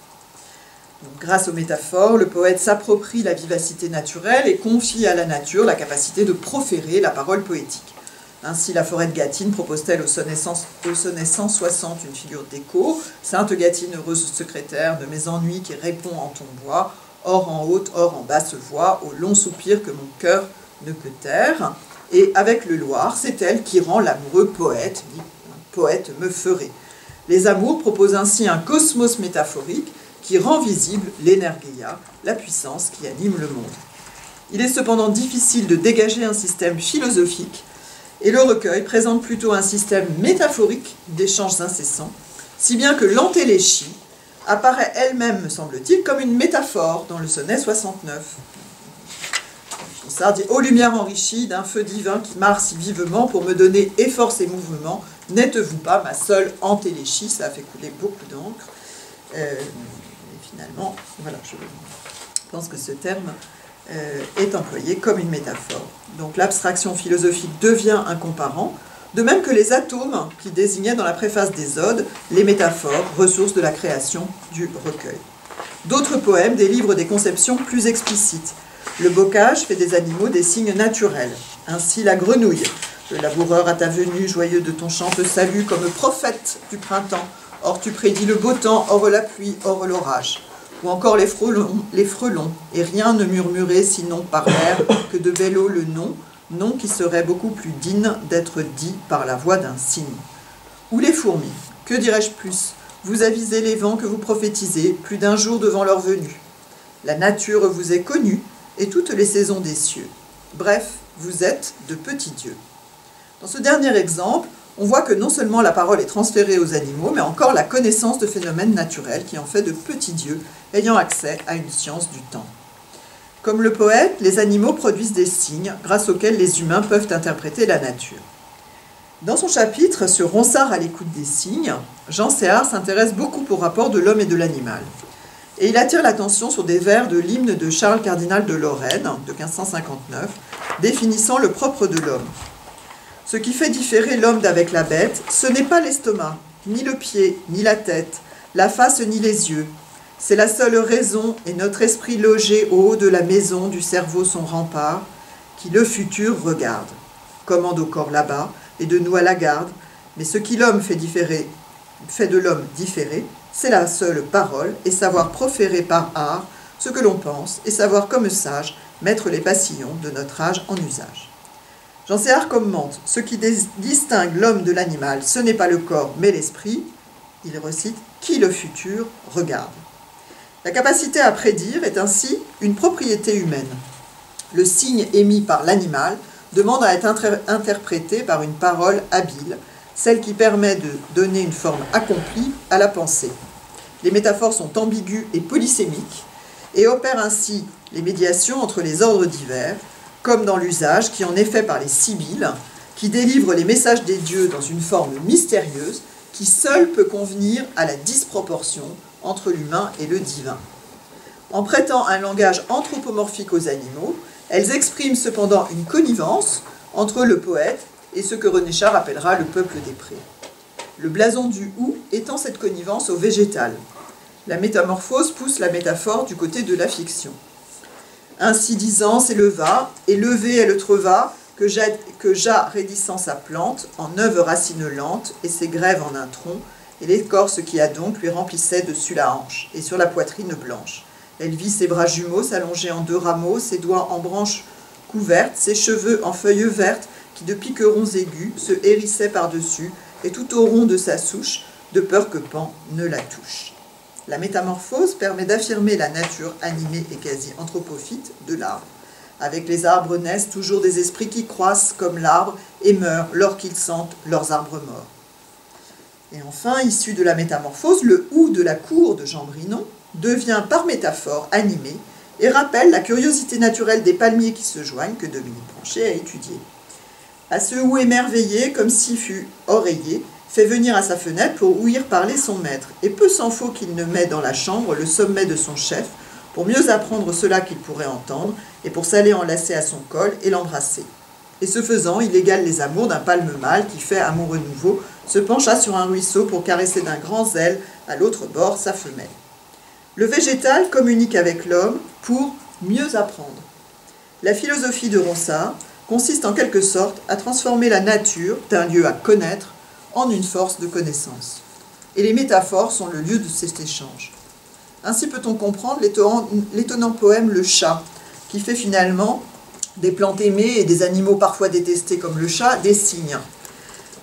Donc, grâce aux métaphores, le poète s'approprie la vivacité naturelle et confie à la nature la capacité de proférer la parole poétique. Ainsi, la forêt de Gâtine propose-t-elle au sonnet 160 une figure d'écho. Sainte Gâtine, heureuse secrétaire de mes ennuis qui répond en ton bois, or en haute, or en basse voix, au long soupir que mon cœur ne peut taire. Et avec le Loir, c'est elle qui rend l'amoureux poète, dit poète me ferait. Les amours proposent ainsi un cosmos métaphorique qui rend visible l'énergia, la puissance qui anime le monde. Il est cependant difficile de dégager un système philosophique, et le recueil présente plutôt un système métaphorique d'échanges incessants, si bien que l'entéléchie apparaît elle-même, me semble-t-il, comme une métaphore dans le sonnet 69. Ronsard dit « Ô lumière enrichie d'un feu divin qui marre si vivement pour me donner et force et mouvement, n'êtes-vous pas ma seule entéléchie ?» Ça a fait couler beaucoup d'encre. Et finalement, voilà, je pense que ce terme est employé comme une métaphore. donc l'abstraction philosophique devient un comparant, de même que les atomes qui désignaient dans la préface des Odes les métaphores, ressources de la création du recueil. D'autres poèmes délivrent des conceptions plus explicites. Le bocage fait des animaux des signes naturels. Ainsi la grenouille. Le laboureur à ta venue, joyeux de ton chant, te salue comme prophète du printemps. Or tu prédis le beau temps, or la pluie, or l'orage. Ou encore les frelons, et rien ne murmurait sinon par l'air que de Bello le nom qui serait beaucoup plus digne d'être dit par la voix d'un cygne. Ou les fourmis, que dirais-je plus? Vous avisez les vents que vous prophétisez, plus d'un jour devant leur venue. La nature vous est connue, et toutes les saisons des cieux. Bref, vous êtes de petits dieux. Dans ce dernier exemple, on voit que non seulement la parole est transférée aux animaux, mais encore la connaissance de phénomènes naturels qui en fait de petits dieux ayant accès à une science du temps. Comme le poète, les animaux produisent des signes grâce auxquels les humains peuvent interpréter la nature. Dans son chapitre sur Ronsard à l'écoute des signes, Jean Séhart s'intéresse beaucoup au rapport de l'homme et de l'animal. Et il attire l'attention sur des vers de l'hymne de Charles cardinal de Lorraine, de 1559, définissant le propre de l'homme. Ce qui fait différer l'homme d'avec la bête, ce n'est pas l'estomac, ni le pied, ni la tête, la face, ni les yeux. C'est la seule raison et notre esprit logé au haut de la maison du cerveau son rempart, qui le futur regarde. Commande au corps là-bas, et de nous à la garde, mais ce qui l'homme fait de l'homme différé, c'est la seule parole et savoir proférer par art ce que l'on pense et savoir comme sage mettre les passillons de notre âge en usage. Jean Séhart commente, ce qui distingue l'homme de l'animal, ce n'est pas le corps mais l'esprit. Il recite, qui le futur regarde. La capacité à prédire est ainsi une propriété humaine. Le signe émis par l'animal demande à être interprété par une parole habile, celle qui permet de donner une forme accomplie à la pensée. Les métaphores sont ambiguës et polysémiques et opèrent ainsi les médiations entre les ordres divers, comme dans l'usage qui en est fait par les sibylles, qui délivrent les messages des dieux dans une forme mystérieuse qui seule peut convenir à la disproportion entre l'humain et le divin. En prêtant un langage anthropomorphique aux animaux, elles expriment cependant une connivence entre le poète et ce que René Char appellera le peuple des prés. Le blason du hou étend cette connivence au végétal. La métamorphose pousse la métaphore du côté de la fiction. Ainsi disant, s'éleva, et levé elle trouva, que Ja raidissant sa plante, en 9 racines lentes, et ses grèves en un tronc, et l'écorce qui a donc lui remplissait dessus la hanche, et sur la poitrine blanche. Elle vit ses bras jumeaux s'allonger en 2 rameaux, ses doigts en branches couvertes, ses cheveux en feuilles vertes, qui de piquerons aigus se hérissaient par-dessus, et tout au rond de sa souche, de peur que Pan ne la touche. La métamorphose permet d'affirmer la nature animée et quasi anthropophyte de l'arbre. Avec les arbres naissent toujours des esprits qui croissent comme l'arbre et meurent lorsqu'ils sentent leurs arbres morts. Et enfin, issu de la métamorphose, le hou de la cour de Jean Brinon devient par métaphore animé et rappelle la curiosité naturelle des palmiers qui se joignent que Dominique Branchet a étudié. À ce hou émerveillé, comme s'il fût oreiller, fait venir à sa fenêtre pour ouïr parler son maître, et peu s'en faut qu'il ne met dans la chambre le sommet de son chef, pour mieux apprendre cela qu'il pourrait entendre, et pour s'aller enlacer à son col et l'embrasser. Et ce faisant, il égale les amours d'un palme mâle qui, fait amoureux nouveau, se pencha sur un ruisseau pour caresser d'un grand zèle à l'autre bord sa femelle. Le végétal communique avec l'homme pour mieux apprendre. La philosophie de Ronsard consiste en quelque sorte à transformer la nature d'un lieu à connaître en une force de connaissance. Et les métaphores sont le lieu de cet échange. Ainsi peut-on comprendre l'étonnant poème Le Chat, qui fait finalement des plantes aimées et des animaux parfois détestés comme le chat, des signes.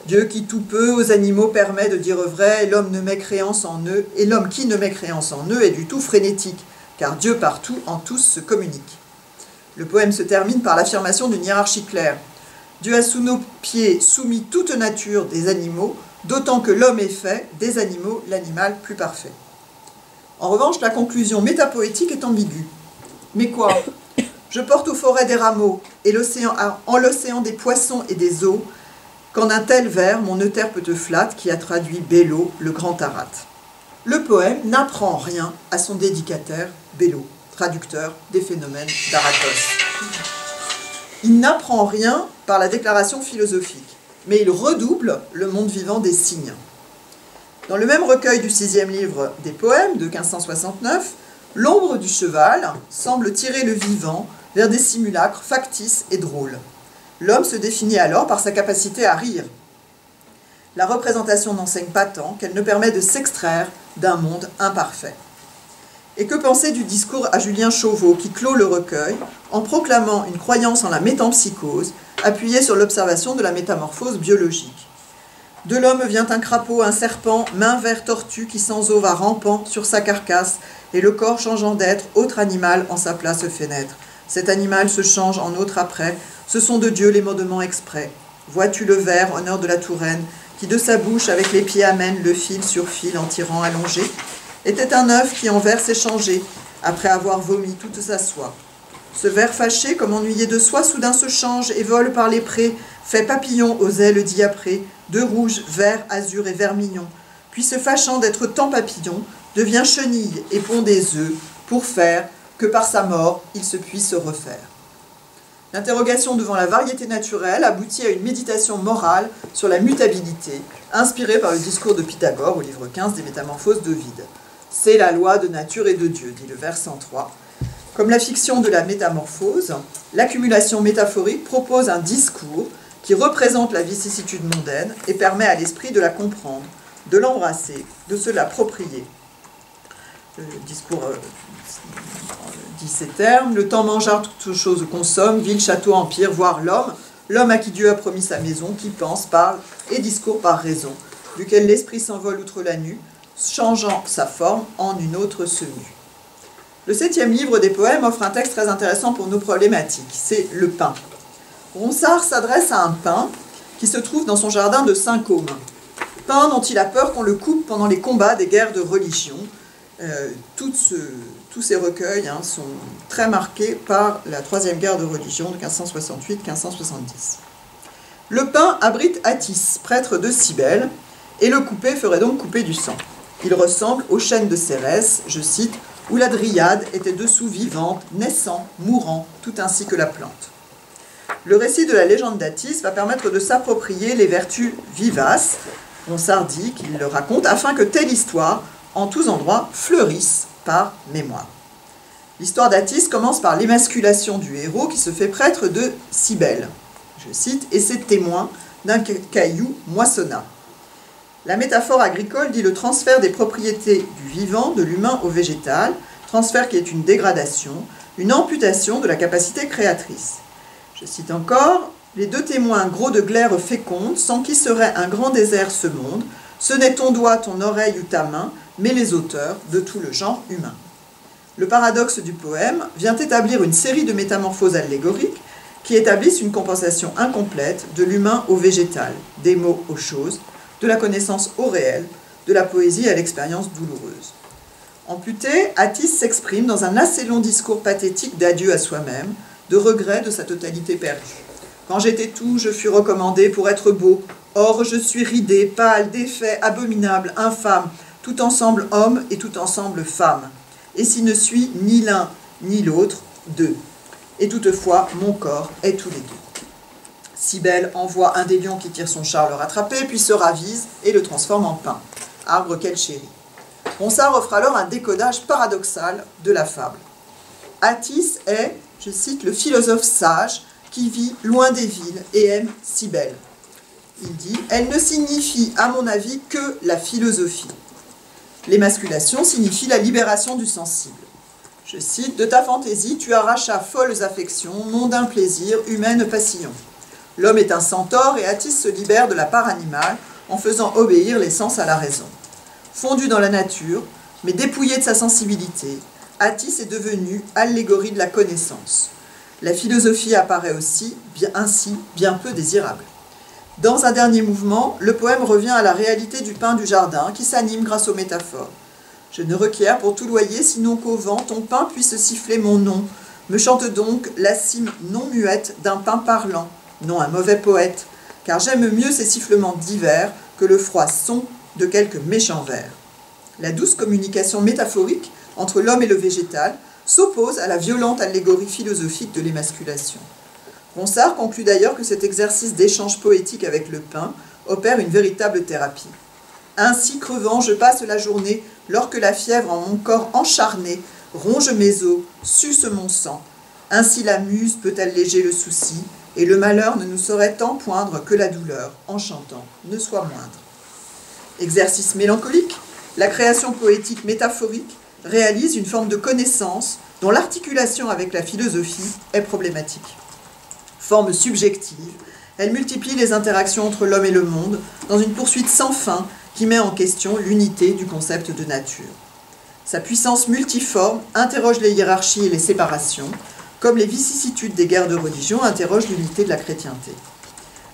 Dieu qui tout peut aux animaux permet de dire vrai, et l'homme ne met créance en eux, et l'homme qui ne met créance en eux est du tout frénétique, car Dieu partout en tous se communique. Le poème se termine par l'affirmation d'une hiérarchie claire. Dieu a sous nos pieds soumis toute nature des animaux, d'autant que l'homme est fait des animaux l'animal plus parfait. En revanche, la conclusion métapoétique est ambiguë. Mais quoi? Je porte aux forêts des rameaux, et en l'océan des poissons et des eaux, qu'en un tel vers, mon Euterpe te flatte, qui a traduit Bello, le grand Arate. Le poème n'apprend rien à son dédicataire, Bello, traducteur des phénomènes d'Aratos. il n'apprend rien par la déclaration philosophique, mais il redouble le monde vivant des signes. Dans le même recueil du 6e livre des poèmes de 1569, l'ombre du cheval semble tirer le vivant vers des simulacres factices et drôles. L'homme se définit alors par sa capacité à rire. La représentation n'enseigne pas tant qu'elle ne permet de s'extraire d'un monde imparfait. Et que penser du discours à Julien Chauveau qui clôt le recueil en proclamant une croyance en la métempsychose appuyée sur l'observation de la métamorphose biologique. De l'homme vient un crapaud, un serpent, main vert tortue qui sans eau va rampant sur sa carcasse et le corps changeant d'être, autre animal en sa place fait naître. Cet animal se change en autre après, ce sont de Dieu les modements exprès. Vois-tu le ver, honneur de la Touraine, qui de sa bouche avec les pieds amène le fil sur fil en tirant allongé, était un œuf qui en ver s'est changé, après avoir vomi toute sa soie. Ce ver fâché, comme ennuyé de soi, soudain se change et vole par les prés, fait papillon aux ailes diaprées, de rouge, vert, azur et vermillon, puis se fâchant d'être tant papillon, devient chenille et pond des œufs, pour faire que par sa mort il se puisse refaire. L'interrogation devant la variété naturelle aboutit à une méditation morale sur la mutabilité, inspirée par le discours de Pythagore au livre 15 des Métamorphoses d'Ovide. C'est la loi de nature et de Dieu, dit le vers 103. Comme la fiction de la métamorphose, l'accumulation métaphorique propose un discours qui représente la vicissitude mondaine et permet à l'esprit de la comprendre, de l'embrasser, de se l'approprier. Le discours dit ces termes: le temps mangea toutes choses consomme, ville, château, empire, voire l'homme, l'homme à qui Dieu a promis sa maison, qui pense, parle et discourt par raison, duquel l'esprit s'envole outre la nue, changeant sa forme en une autre se mue. Le 7e livre des poèmes offre un texte très intéressant pour nos problématiques, c'est le pin. Ronsard s'adresse à un pin qui se trouve dans son jardin de Saint-Côme. Pin dont il a peur qu'on le coupe pendant les combats des guerres de religion. Tous ces recueils sont très marqués par la Troisième guerre de religion de 1568-1570. Le pin abrite Attis, prêtre de Cybèle, et le couper ferait donc couper du sang. Il ressemble aux chênes de Cérès, je cite, où la dryade était dessous vivante, naissant, mourant, tout ainsi que la plante. Le récit de la légende d'Attis va permettre de s'approprier les vertus vivaces, Ronsard dit qu'il le raconte, afin que telle histoire, en tous endroits, fleurisse par mémoire. L'histoire d'Attis commence par l'émasculation du héros qui se fait prêtre de Cybèle. Je cite, et c'est témoin d'un caillou moissonna. La métaphore agricole dit le transfert des propriétés du vivant, de l'humain au végétal, transfert qui est une dégradation, une amputation de la capacité créatrice. Je cite encore, les deux témoins gros de glaire féconde, sans qui serait un grand désert ce monde, ce n'est ton doigt, ton oreille ou ta main, mais les auteurs de tout le genre humain. Le paradoxe du poème vient établir une série de métamorphoses allégoriques qui établissent une compensation incomplète de l'humain au végétal, des mots aux choses, de la connaissance au réel, de la poésie à l'expérience douloureuse. Amputé, Attis s'exprime dans un assez long discours pathétique d'adieu à soi-même, de regret de sa totalité perdue. Quand j'étais tout, je fus recommandé pour être beau. Or, je suis ridé, pâle, défait, abominable, infâme, tout ensemble homme et tout ensemble femme. Et si ne suis ni l'un ni l'autre, deux. Et toutefois, mon corps est tous les deux. Cybèle envoie un des lions qui tire son char le rattraper, puis se ravise et le transforme en pain. Arbre qu'elle chérit. Ronsard offre alors un décodage paradoxal de la fable. Attis est, je cite, le philosophe sage qui vit loin des villes et aime Cybèle. Il dit « Elle ne signifie, à mon avis, que la philosophie. L'émasculation signifie la libération du sensible. Je cite « De ta fantaisie, tu arrachas folles affections, mondain plaisir, humaine passion. L'homme est un centaure et Attis se libère de la part animale en faisant obéir les sens à la raison. Fondu dans la nature, mais dépouillé de sa sensibilité, Attis est devenu allégorie de la connaissance. La philosophie apparaît aussi, ainsi, bien peu désirable. Dans un dernier mouvement, le poème revient à la réalité du pin du jardin qui s'anime grâce aux métaphores. Je ne requiers pour tout loyer sinon qu'au vent ton pin puisse siffler mon nom. Me chante donc la cime non muette d'un pin parlant, non un mauvais poète, car j'aime mieux ces sifflements divers que le froid son de quelques méchants vers. La douce communication métaphorique entre l'homme et le végétal s'oppose à la violente allégorie philosophique de l'émasculation. Ronsard conclut d'ailleurs que cet exercice d'échange poétique avec le pain opère une véritable thérapie. Ainsi crevant, je passe la journée, lorsque la fièvre en mon corps encharné ronge mes os, suce mon sang. Ainsi la muse peut alléger le souci, et le malheur ne nous saurait tant poindre que la douleur, en chantant, ne soit moindre. Exercice mélancolique, la création poétique métaphorique réalise une forme de connaissance dont l'articulation avec la philosophie est problématique. Forme subjective, elle multiplie les interactions entre l'homme et le monde dans une poursuite sans fin qui met en question l'unité du concept de nature. Sa puissance multiforme interroge les hiérarchies et les séparations, comme les vicissitudes des guerres de religion interrogent l'unité de la chrétienté.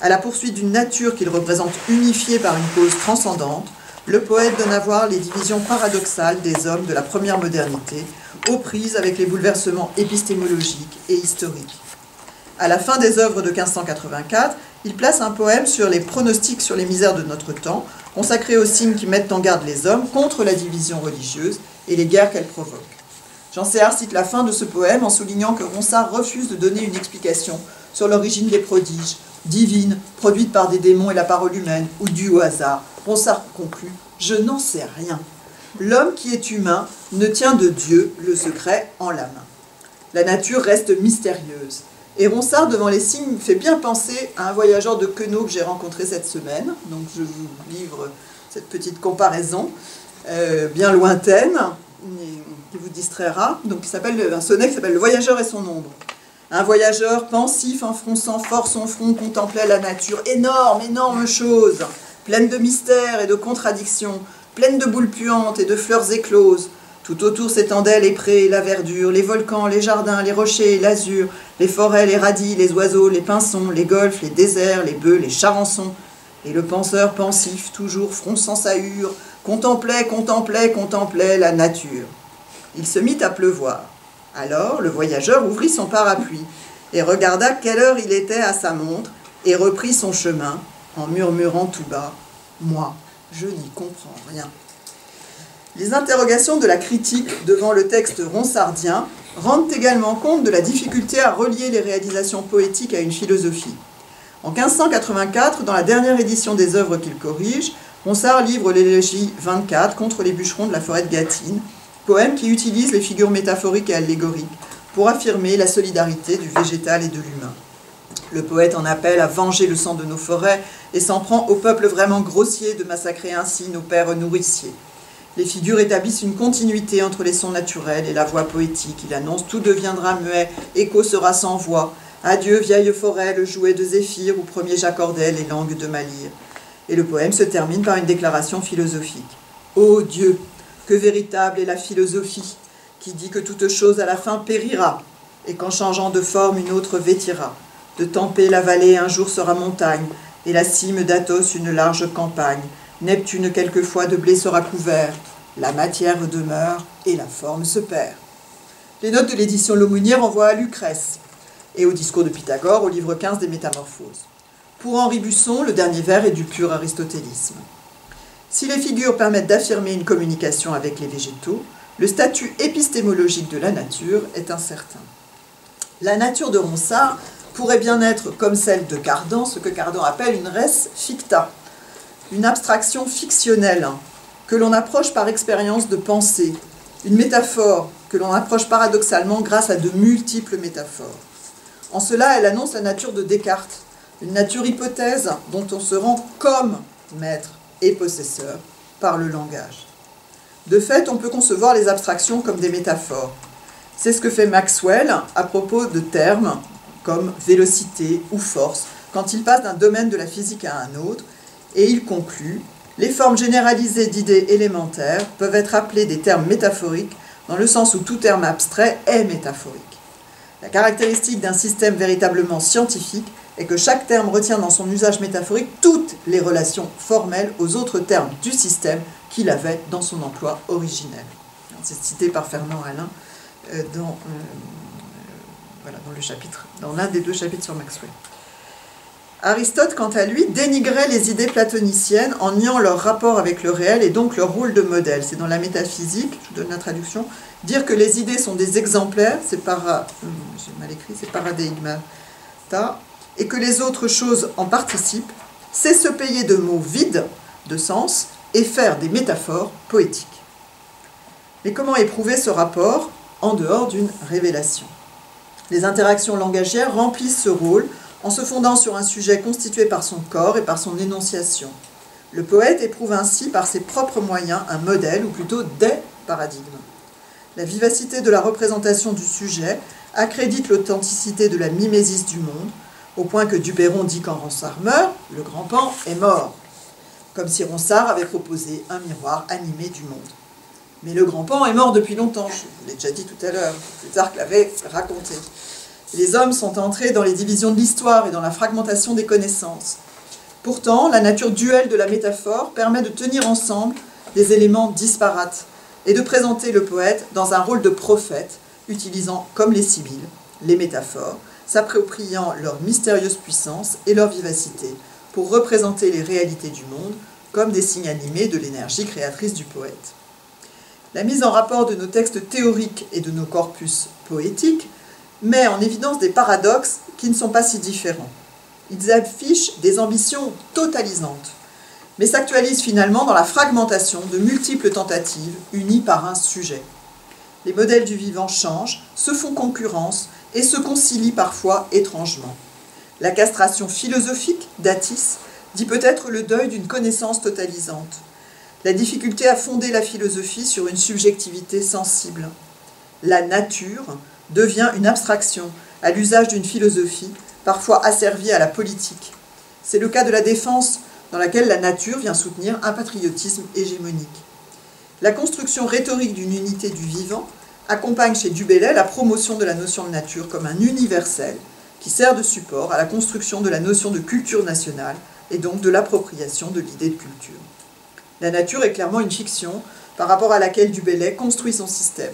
À la poursuite d'une nature qu'il représente unifiée par une cause transcendante, le poète donne à voir les divisions paradoxales des hommes de la première modernité, aux prises avec les bouleversements épistémologiques et historiques. À la fin des œuvres de 1584, il place un poème sur les pronostics sur les misères de notre temps, consacré aux signes qui mettent en garde les hommes contre la division religieuse et les guerres qu'elle provoque. Jean Séard cite la fin de ce poème en soulignant que Ronsard refuse de donner une explication sur l'origine des prodiges, divine, produite par des démons et la parole humaine, ou due au hasard. Ronsard conclut « Je n'en sais rien. L'homme qui est humain ne tient de Dieu le secret en la main. » La nature reste mystérieuse. Et Ronsard, devant les signes, fait bien penser à un voyageur de Queneau que j'ai rencontré cette semaine. Donc je vous livre cette petite comparaison bien lointaine, qui vous distraira. Donc un sonnet qui s'appelle « Le voyageur et son ombre ». Un voyageur pensif en fronçant fort son front contemplait la nature. Énorme, énorme chose, pleine de mystères et de contradictions, pleine de boules puantes et de fleurs écloses. Tout autour s'étendaient les prés, la verdure, les volcans, les jardins, les rochers, l'azur, les forêts, les radis, les oiseaux, les pinsons, les golfes, les déserts, les bœufs, les charançons. Et le penseur pensif, toujours fronçant sa hure, contemplait, contemplait, contemplait la nature. Il se mit à pleuvoir. Alors le voyageur ouvrit son parapluie et regarda quelle heure il était à sa montre et reprit son chemin en murmurant tout bas « Moi, je n'y comprends rien ». Les interrogations de la critique devant le texte ronsardien rendent également compte de la difficulté à relier les réalisations poétiques à une philosophie. En 1584, dans la dernière édition des œuvres qu'il corrige, Ronsard livre l'élégie 24 contre les bûcherons de la forêt de Gâtine, poème qui utilise les figures métaphoriques et allégoriques pour affirmer la solidarité du végétal et de l'humain. Le poète en appelle à venger le sang de nos forêts et s'en prend au peuple vraiment grossier de massacrer ainsi nos pères nourriciers. Les figures établissent une continuité entre les sons naturels et la voix poétique. Il annonce « Tout deviendra muet, écho sera sans voix. Adieu, vieille forêt, le jouet de Zéphyr, où premier j'accordais les langues de ma lyre. » Et le poème se termine par une déclaration philosophique. « Ô Dieu, que véritable est la philosophie, qui dit que toute chose à la fin périra, et qu'en changeant de forme une autre vêtira. De Tempée la vallée un jour sera montagne, et la cime d'Athos une large campagne. Neptune quelquefois de blé sera couvert, la matière demeure et la forme se perd. » Les notes de l'édition L'aumônière renvoient à Lucrèce et au discours de Pythagore au livre 15 des Métamorphoses. Pour Henri Busson, le dernier vers est du pur aristotélisme. Si les figures permettent d'affirmer une communication avec les végétaux, le statut épistémologique de la nature est incertain. La nature de Ronsard pourrait bien être, comme celle de Cardan, ce que Cardan appelle une res ficta, une abstraction fictionnelle que l'on approche par expérience de pensée, une métaphore que l'on approche paradoxalement grâce à de multiples métaphores. En cela, elle annonce la nature de Descartes, une nature hypothèse dont on se rend comme maître et possesseur par le langage. De fait, on peut concevoir les abstractions comme des métaphores. C'est ce que fait Maxwell à propos de termes comme vélocité ou force, quand il passe d'un domaine de la physique à un autre, et il conclut « Les formes généralisées d'idées élémentaires peuvent être appelées des termes métaphoriques dans le sens où tout terme abstrait est métaphorique. La caractéristique d'un système véritablement scientifique est que chaque terme retient dans son usage métaphorique toutes les relations formelles aux autres termes du système qu'il avait dans son emploi originel. » C'est cité par Fernand Alain dans l'un des deux chapitres sur Maxwell. Aristote, quant à lui, dénigrait les idées platoniciennes en niant leur rapport avec le réel et donc leur rôle de modèle. C'est dans la métaphysique, je vous donne la traduction, dire que les idées sont des exemplaires, c'est paradigma, et que les autres choses en participent, c'est se payer de mots vides de sens et faire des métaphores poétiques. Mais comment éprouver ce rapport en dehors d'une révélation? Les interactions langagières remplissent ce rôle en se fondant sur un sujet constitué par son corps et par son énonciation. Le poète éprouve ainsi par ses propres moyens un modèle, ou plutôt des paradigmes. La vivacité de la représentation du sujet accrédite l'authenticité de la mimésis du monde, au point que Duperron dit quand Ronsard meurt, le grand Pan est mort, comme si Ronsard avait proposé un miroir animé du monde. Mais le grand Pan est mort depuis longtemps, je vous l'ai déjà dit tout à l'heure, Plutarque l'avait raconté. Les hommes sont entrés dans les divisions de l'histoire et dans la fragmentation des connaissances. Pourtant, la nature duelle de la métaphore permet de tenir ensemble des éléments disparates et de présenter le poète dans un rôle de prophète, utilisant, comme les sibylles, les métaphores, s'appropriant leur mystérieuse puissance et leur vivacité pour représenter les réalités du monde comme des signes animés de l'énergie créatrice du poète. La mise en rapport de nos textes théoriques et de nos corpus poétiques met en évidence des paradoxes qui ne sont pas si différents. Ils affichent des ambitions totalisantes, mais s'actualisent finalement dans la fragmentation de multiples tentatives unies par un sujet. Les modèles du vivant changent, se font concurrence et se concilient parfois étrangement. La castration philosophique d'Atis dit peut-être le deuil d'une connaissance totalisante. La difficulté à fonder la philosophie sur une subjectivité sensible. La nature devient une abstraction à l'usage d'une philosophie parfois asservie à la politique. C'est le cas de la défense, dans laquelle la nature vient soutenir un patriotisme hégémonique. La construction rhétorique d'une unité du vivant accompagne chez Du Bellay la promotion de la notion de nature comme un universel qui sert de support à la construction de la notion de culture nationale et donc de l'appropriation de l'idée de culture. La nature est clairement une fiction par rapport à laquelle Du Bellay construit son système.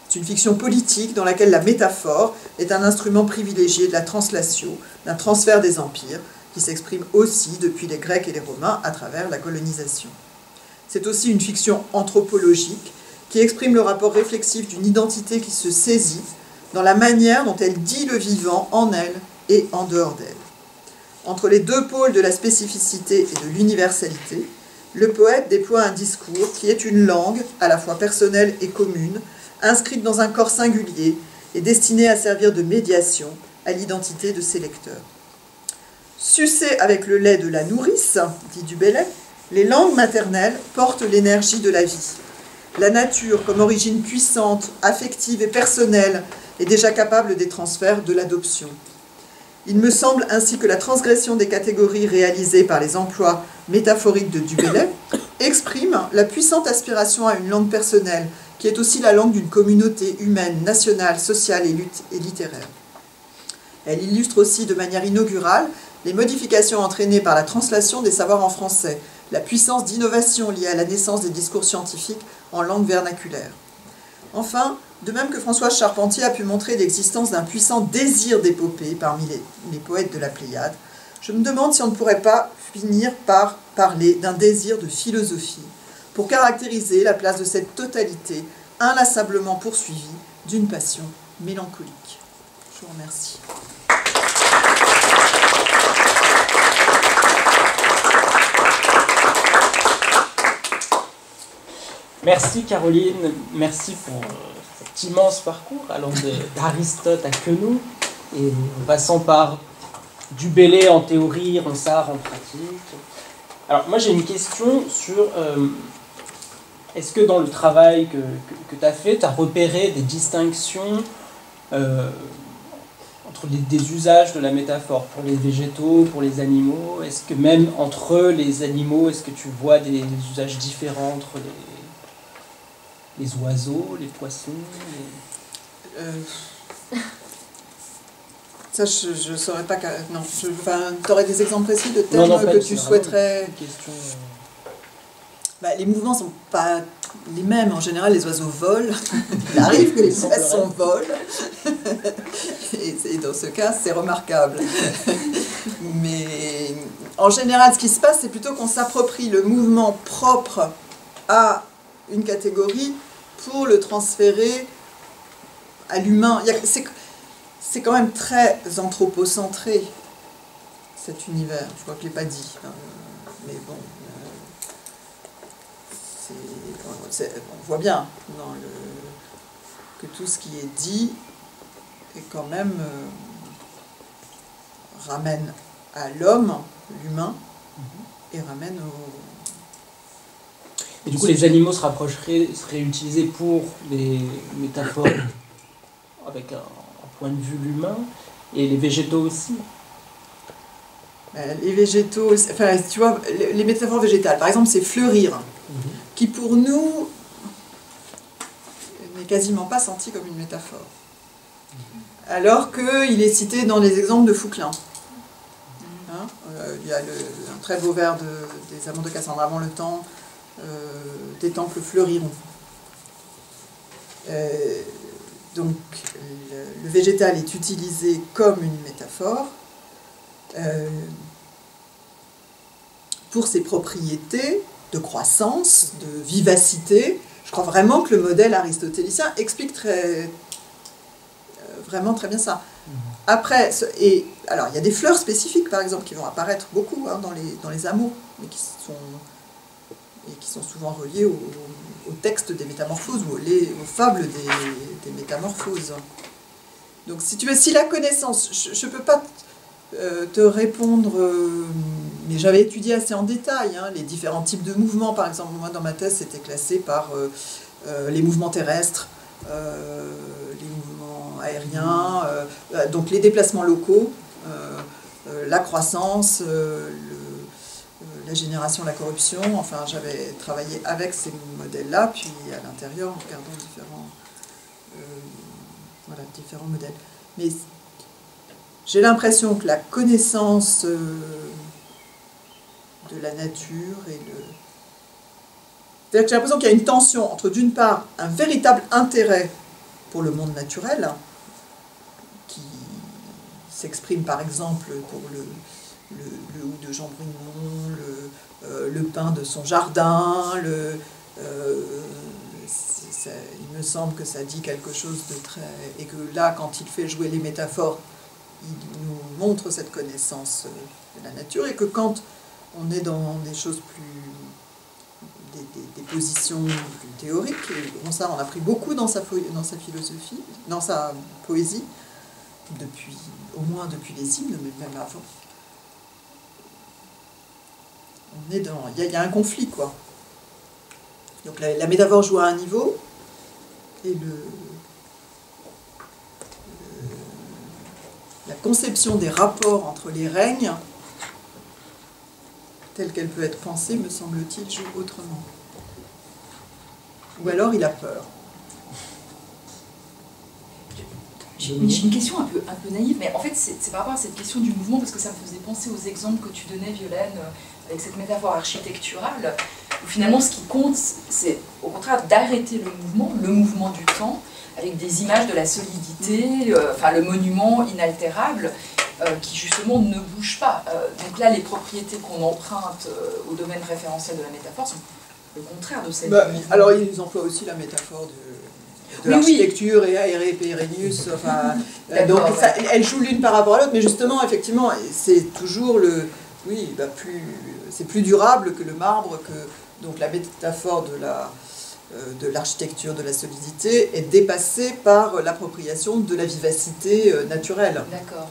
C'est une fiction politique dans laquelle la métaphore est un instrument privilégié de la translatio, d'un transfert des empires, qui s'exprime aussi depuis les Grecs et les Romains à travers la colonisation. C'est aussi une fiction anthropologique qui exprime le rapport réflexif d'une identité qui se saisit dans la manière dont elle dit le vivant en elle et en dehors d'elle. Entre les deux pôles de la spécificité et de l'universalité, le poète déploie un discours qui est une langue à la fois personnelle et commune, inscrite dans un corps singulier et destinée à servir de médiation à l'identité de ses lecteurs. Sucées avec le lait de la nourrice, dit Du Bellay, les langues maternelles portent l'énergie de la vie. La nature, comme origine puissante, affective et personnelle, est déjà capable des transferts de l'adoption. Il me semble ainsi que la transgression des catégories réalisées par les emplois métaphoriques de Du Bellay exprime la puissante aspiration à une langue personnelle, qui est aussi la langue d'une communauté humaine, nationale, sociale et littéraire. Elle illustre aussi de manière inaugurale les modifications entraînées par la translation des savoirs en français, la puissance d'innovation liée à la naissance des discours scientifiques en langue vernaculaire. Enfin, de même que Françoise Charpentier a pu montrer l'existence d'un puissant désir d'épopée parmi les poètes de la Pléiade, je me demande si on ne pourrait pas finir par parler d'un désir de philosophie, pour caractériser la place de cette totalité inlassablement poursuivie d'une passion mélancolique. Je vous remercie. Merci Caroline, merci pour cet immense parcours allant d'Aristote à Queneau et en passant par Du Bellay en théorie, Ronsard en pratique. Alors moi j'ai une question sur est-ce que dans le travail que tu as fait, tu as repéré des distinctions entre des usages de la métaphore pour les végétaux, pour les animaux? Est-ce que même entre les animaux, est-ce que tu vois des usages différents entre les oiseaux, les poissons Ça, je ne saurais pas... Non, tu aurais des exemples précis de termes que tu souhaiterais... les mouvements ne sont pas les mêmes. En général, les oiseaux volent. Il arrive que les poissons volent. Et dans ce cas, c'est remarquable. Mais en général, ce qui se passe, c'est plutôt qu'on s'approprie le mouvement propre à une catégorie pour le transférer à l'humain. c'est quand même très anthropocentré, cet univers. Je crois que je ne l'ai pas dit. Mais bon, on voit bien que tout ce qui est dit est quand même ramène à l'homme, l'humain, et ramène au... Et du coup, les animaux seraient utilisés pour les métaphores avec un point de vue l'humain, et les végétaux aussi. Les végétaux, enfin, tu vois, les métaphores végétales, par exemple, c'est fleurir, qui pour nous n'est quasiment pas senti comme une métaphore. Alors qu'il est cité dans les exemples de Fouquelin. Hein, il y a un très beau vers des Amants de Cassandre, avant le temps, des temples fleuriront. Donc, le végétal est utilisé comme une métaphore pour ses propriétés de croissance, de vivacité. Je crois vraiment que le modèle aristotélicien explique vraiment très bien ça. Après, alors il y a des fleurs spécifiques, par exemple, qui vont apparaître beaucoup dans les amours, mais qui sont souvent reliées au texte des métamorphoses ou aux fables des métamorphoses. Donc, si tu veux, si la connaissance, je ne peux pas te répondre, mais j'avais étudié assez en détail les différents types de mouvements. Par exemple, moi, dans ma thèse, c'était classé par les mouvements terrestres, les mouvements aériens, donc les déplacements locaux, la croissance, la génération, la corruption. Enfin, j'avais travaillé avec ces modèles-là, puis à l'intérieur, en regardant différents modèles. Mais j'ai l'impression que la connaissance de la nature c'est-à-dire que j'ai l'impression qu'il y a une tension entre, d'une part, un véritable intérêt pour le monde naturel, qui s'exprime par exemple pour le houx de Jean Brugnon, le pin de son jardin, il me semble que ça dit quelque chose de très... Et que là, quand il fait jouer les métaphores, il nous montre cette connaissance de la nature, et que quand on est dans des choses plus... des positions plus théoriques, et Ronsard en a pris beaucoup dans sa philosophie, dans sa poésie, au moins depuis les hymnes, mais même avant. Il y a un conflit, quoi. Donc la métaphore joue à un niveau, et la conception des rapports entre les règnes, telle qu'elle peut être pensée, me semble-t-il, joue autrement. Ou alors il a peur. J'ai une question un peu naïve, mais en fait c'est par rapport à cette question du mouvement, parce que ça me faisait penser aux exemples que tu donnais, Violaine, avec cette métaphore architecturale, où finalement ce qui compte, c'est au contraire d'arrêter le mouvement du temps, avec des images de la solidité, le monument inaltérable, qui justement ne bouge pas. Donc là, les propriétés qu'on emprunte au domaine référentiel de la métaphore sont le contraire de cette... Alors ils emploient aussi la métaphore de l'architecture, et aéré Pérennius, donc elles jouent l'une par rapport à l'autre, mais justement, effectivement, c'est toujours c'est plus durable que le marbre, donc la métaphore de l'architecture, de la solidité, est dépassée par l'appropriation de la vivacité naturelle. D'accord.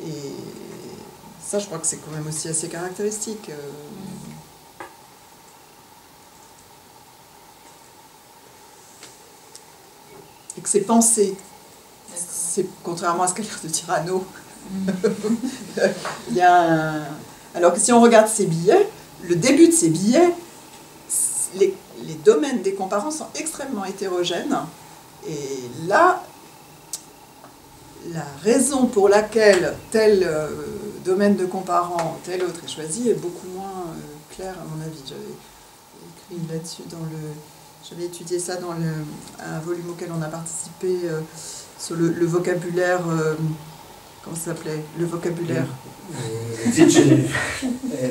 Et ça, je crois que c'est quand même aussi assez caractéristique. Et que c'est pensé. C'est, contrairement à ce qu'a l'air de dire Arnaud, il y a alors que si on regarde ces billets, le début de ces billets, les domaines des comparants sont extrêmement hétérogènes. Et là, la raison pour laquelle tel domaine de comparant, tel autre est choisi est beaucoup moins claire, à mon avis. J'avais écrit là-dessus j'avais étudié ça dans un volume auquel on a participé sur le vocabulaire, comment ça s'appelait? Le vocabulaire.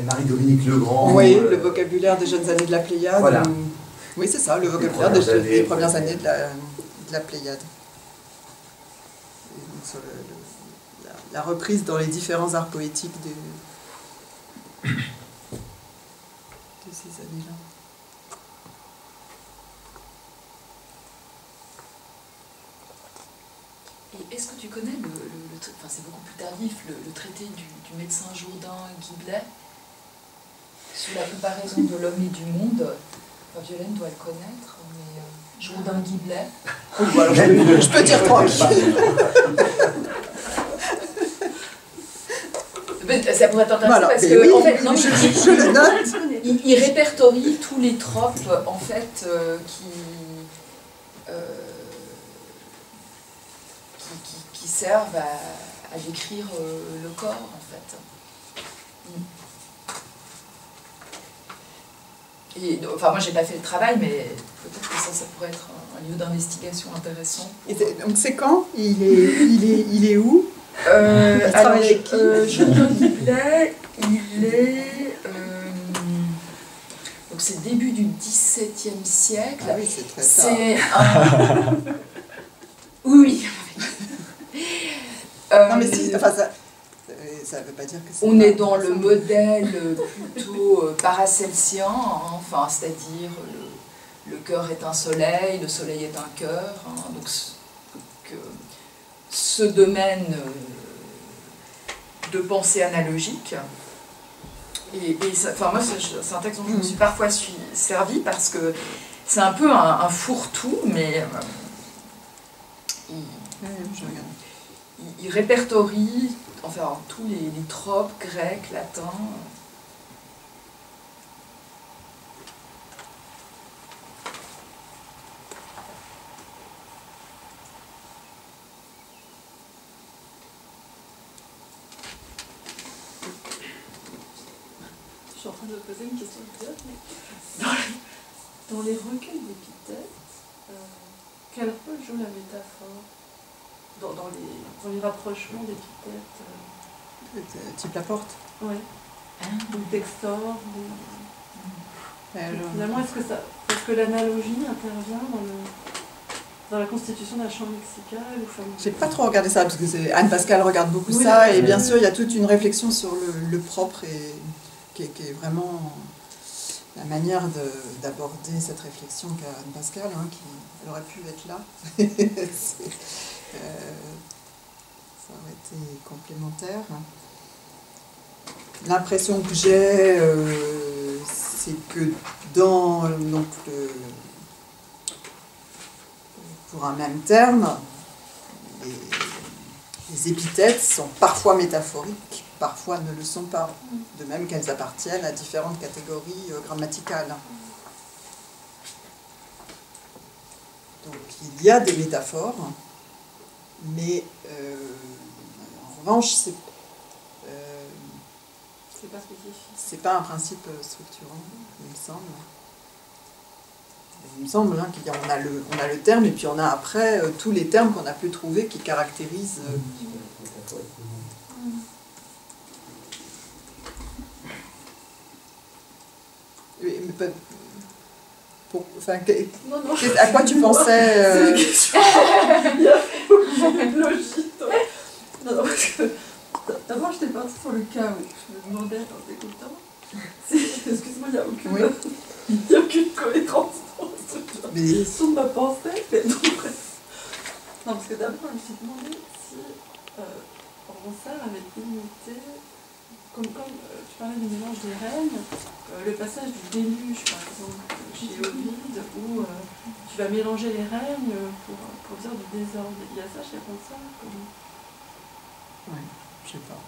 Marie-Dominique Legrand. Oui, le vocabulaire des jeunes années de la Pléiade. Voilà. Oui, c'est ça, le vocabulaire des premières années de la Pléiade. sur la reprise dans les différents arts poétiques de ces années-là. Et est-ce que tu connais enfin c'est beaucoup plus tardif, le traité du médecin Jourdain Guiblet sur la comparaison de l'homme et du monde? Enfin, Violaine doit le connaître, mais Jourdain Guiblet. Oh, alors je peux dire tranquille. Ça pourrait t'intéresser voilà, parce que oui, en fait, non, je le note. Il répertorie tous les tropes en fait qui servent à décrire le corps en fait. Et, enfin moi j'ai pas fait le travail, mais peut-être que ça pourrait être un lieu d'investigation intéressant. Et donc c'est quand? Il est où? Alors Jourdain Guiblet, il est donc c'est début du XVIIe siècle. Ah oui, c'est très tard. C'est un... oui. Non mais si, enfin ça veut pas dire que c'est... On est dans le modèle plutôt paracelsien, hein, enfin, c'est-à-dire le cœur est un soleil, le soleil est un cœur, hein, donc ce domaine de pensée analogique. Et enfin, moi, c'est un texte dont je me suis parfois servi parce que c'est un peu un fourre-tout, mais il répertorie enfin, tous les tropes grecs, latins. Je suis en train de me poser une question idiote, mais dans les recueils d'épithètes, quel rôle joue la métaphore dans les rapprochements d'épithètes Type Laporte. Oui. Ou Textor. Finalement, est-ce que l'analogie intervient dans la constitution d'un champ lexical ou J'ai pas trop regardé ça, parce que Anne Pascal regarde beaucoup ça, et bien sûr, il y a toute une réflexion sur le propre, et qui est vraiment la manière d'aborder cette réflexion qu'a Anne Pascal, hein, elle aurait pu être là. Ça aurait été complémentaire. L'impression que j'ai, c'est que pour un même terme, les épithètes sont parfois métaphoriques, parfois ne le sont pas, de même qu'elles appartiennent à différentes catégories grammaticales. Donc il y a des métaphores, mais en revanche, pas spécifique. C'est pas un principe structurant, il me semble. Il me semble hein, qu'on a le terme, et puis on a après tous les termes qu'on a pu trouver qui caractérisent... à quoi tu pensais Il y a beaucoup de logique. Non, parce que d'abord, j'étais partie sur le chaos. Je me demandais, en t'écoutant, excuse-moi, il n'y a aucune cohérence dans de ma pensée. Mais donc, non, parce que d'abord, je me suis demandé si Ronsard avait imité, comme tu parlais du mélange des règnes, le passage du déluge, par exemple, chez Ovide, où tu vas mélanger les règnes pour dire du désordre. Il y a ça chez Ronsard Oui. Je sais pas.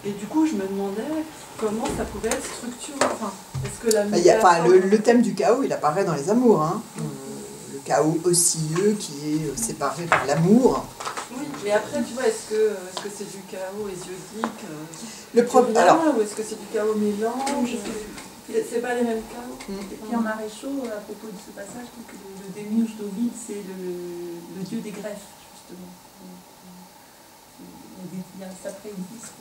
Et du coup, je me demandais comment ça pouvait être structuré. Enfin, est-ce que la métaphore... le thème du chaos, il apparaît dans les amours. Hein. Le chaos oscilleux qui est séparé par l'amour. Oui, mais après, tu vois, est-ce que c'est du chaos hésiodique alors, ou est-ce que c'est du chaos mélange? C'est pas les mêmes chaos. Et puis en Maréchaux, à propos de ce passage, que le déluge d'Ovide, c'est le dieu des greffes, justement. Il y a un sapré-existe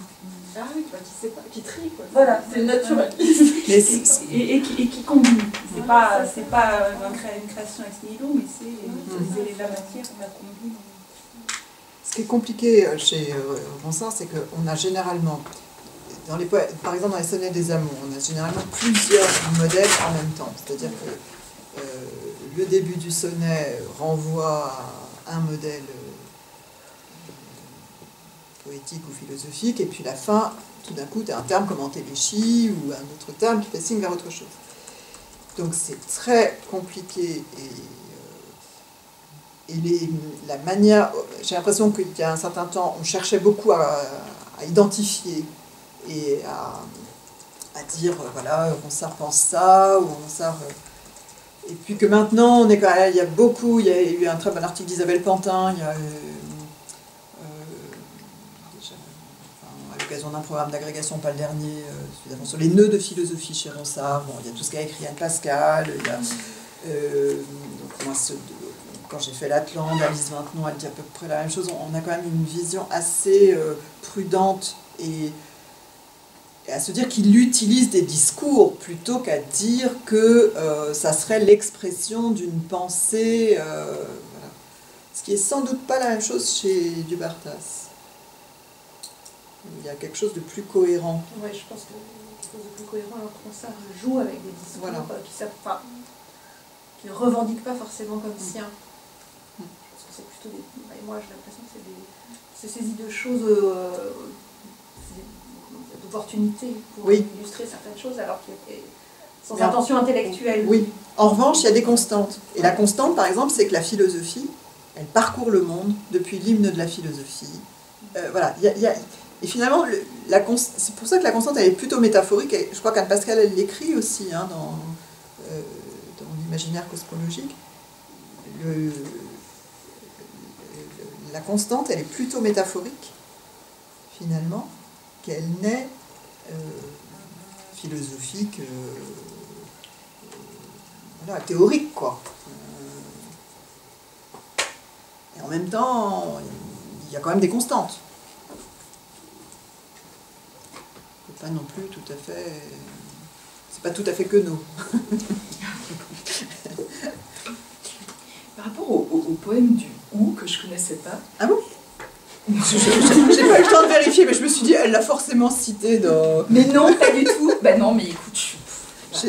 qui trie, quoi. Voilà, c'est naturaliste. Et qui combine. C'est pas une création ex nihilo, mais c'est la matière, on la combine. Ce qui est compliqué chez Ronsard, c'est qu'on a généralement, par exemple dans les sonnets des amours, on a généralement plusieurs modèles en même temps. C'est-à-dire que le début du sonnet renvoie à un modèle poétique ou philosophique, et puis la fin, tout d'un coup, tu as un terme comme antéléchie ou un autre terme qui fait signe vers autre chose. Donc c'est très compliqué la manière, j'ai l'impression qu'il y a un certain temps, on cherchait beaucoup à identifier et à dire, voilà, Ronsard pense ça, ou Ronsard... et puis que maintenant, il y a eu un très bon article d'Isabelle Pantin, il y a à l'occasion d'un programme d'agrégation, pas le dernier, sur les nœuds de philosophie chez Ronsard. Bon, il y a tout ce qu'a écrit Anne Pascal, il y a, donc moi, quand j'ai fait l'Atlante, Alice Maintenon, elle dit à peu près la même chose. On a quand même une vision assez prudente et à se dire qu'il utilise des discours plutôt qu'à dire que ça serait l'expression d'une pensée, voilà. Ce qui est sans doute pas la même chose chez Dubartas. Il y a quelque chose de plus cohérent. Oui, je pense que quelque chose de plus cohérent, alors que Ronsard joue avec des discours Voilà. qui ne revendiquent pas forcément comme siens. Je pense que c'est plutôt des... Et moi, j'ai l'impression que c'est saisi de choses, d'opportunités pour illustrer certaines choses, alors qu'il y a sans intention intellectuelle. Oui. En revanche, il y a des constantes. Et la constante, par exemple, c'est que la philosophie, elle parcourt le monde depuis l'hymne de la philosophie. Voilà. Et finalement, c'est pour ça que la constante, elle est plutôt métaphorique. Et je crois qu'Anne Pascal, elle l'écrit aussi dans l'imaginaire cosmologique. La constante, elle est plutôt métaphorique, finalement, qu'elle n'est philosophique, voilà, théorique, quoi. Et en même temps, il y a quand même des constantes. C'est pas non plus tout à fait... C'est pas tout à fait que nous. Par rapport au poème du Ou, que je connaissais pas. Ah bon? J'ai pas eu le temps de vérifier, mais je me suis dit, elle l'a forcément cité dans... Mais non, pas du tout. Ben non, mais écoute,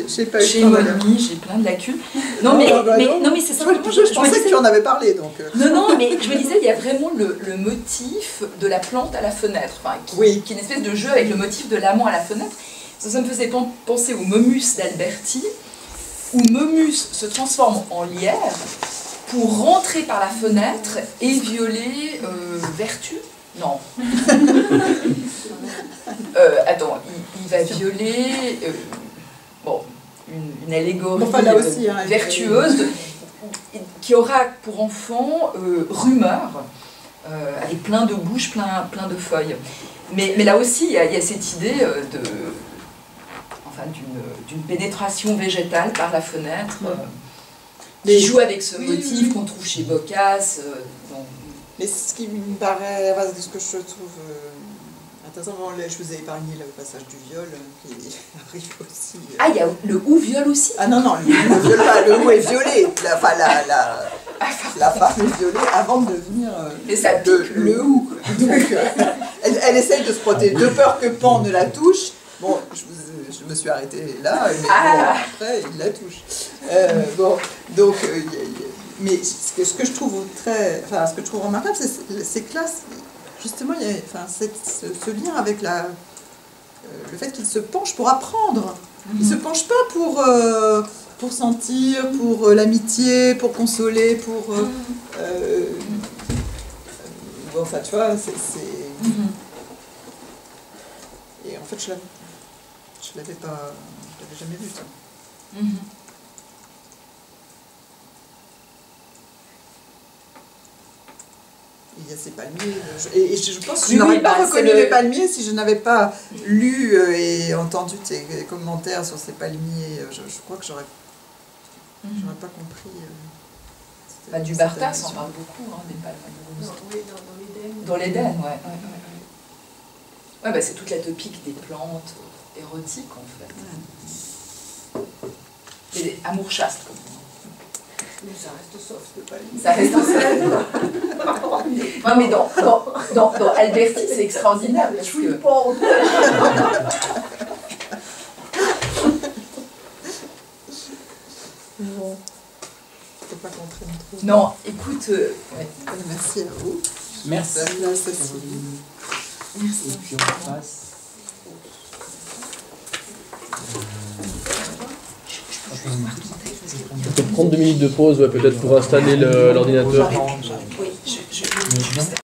j'ai pas eu j'ai le temps de... j'ai plein de lacunes. Non, mais c'est simplement... Je pensais que tu en avais parlé, donc... Non, mais je me disais, il y a vraiment le motif de la plante à la fenêtre, qui est une espèce de jeu avec le motif de l'amant à la fenêtre. Ça me faisait penser au Momus d'Alberti, où Momus se transforme en lierre pour rentrer par la fenêtre et violer Vertu. Non. Attends, il va violer une allégorie là aussi, vertueuse qui aura pour enfant Rumeur, avec plein de bouches, plein de feuilles. Mais là aussi, il y a cette idée d'une pénétration végétale par la fenêtre, qui joue avec ce motif qu'on trouve chez Boccace. Mais ce qui me paraît, ce que je trouve intéressant, je vous ai épargné le passage du viol, qui arrive aussi. Ah, il y a le ou viol aussi? Ah non, le ou est violé. La femme est violée avant de devenir le ou. Donc, elle essaye de se protéger, de peur que Pan ne la touche. Bon, je me suis arrêtée là, mais après, il la touche. Mais ce que je trouve ce que je trouve remarquable, c'est que là, justement, il y a ce lien avec le fait qu'il se penche pour apprendre. Il ne se penche pas pour sentir, pour l'amitié, pour consoler, pour... enfin, tu vois, Et en fait, je l'avais jamais vu, ça. Il y a ces palmiers. Et je pense que je n'aurais pas reconnu les palmiers si je n'avais pas lu et entendu tes commentaires sur ces palmiers. Je crois que j'aurais pas compris. Dubartas, on parle beaucoup des palmes. Dans l'Éden, ouais, c'est toute la topique des plantes érotiques, en fait. Et amour chaste, comme Mais ça reste soft de pas le dire. Ça reste non, mais dans Alberti, c'est extraordinaire. Parce Je suis que... pas en Bon. Faut pas qu'on traîne trop. Non, écoute, ouais. Merci à vous. Merci. Merci. Et puis on passe. Peut-être prendre 2 minutes de pause, ouais, peut-être pour installer l'ordinateur. Oui,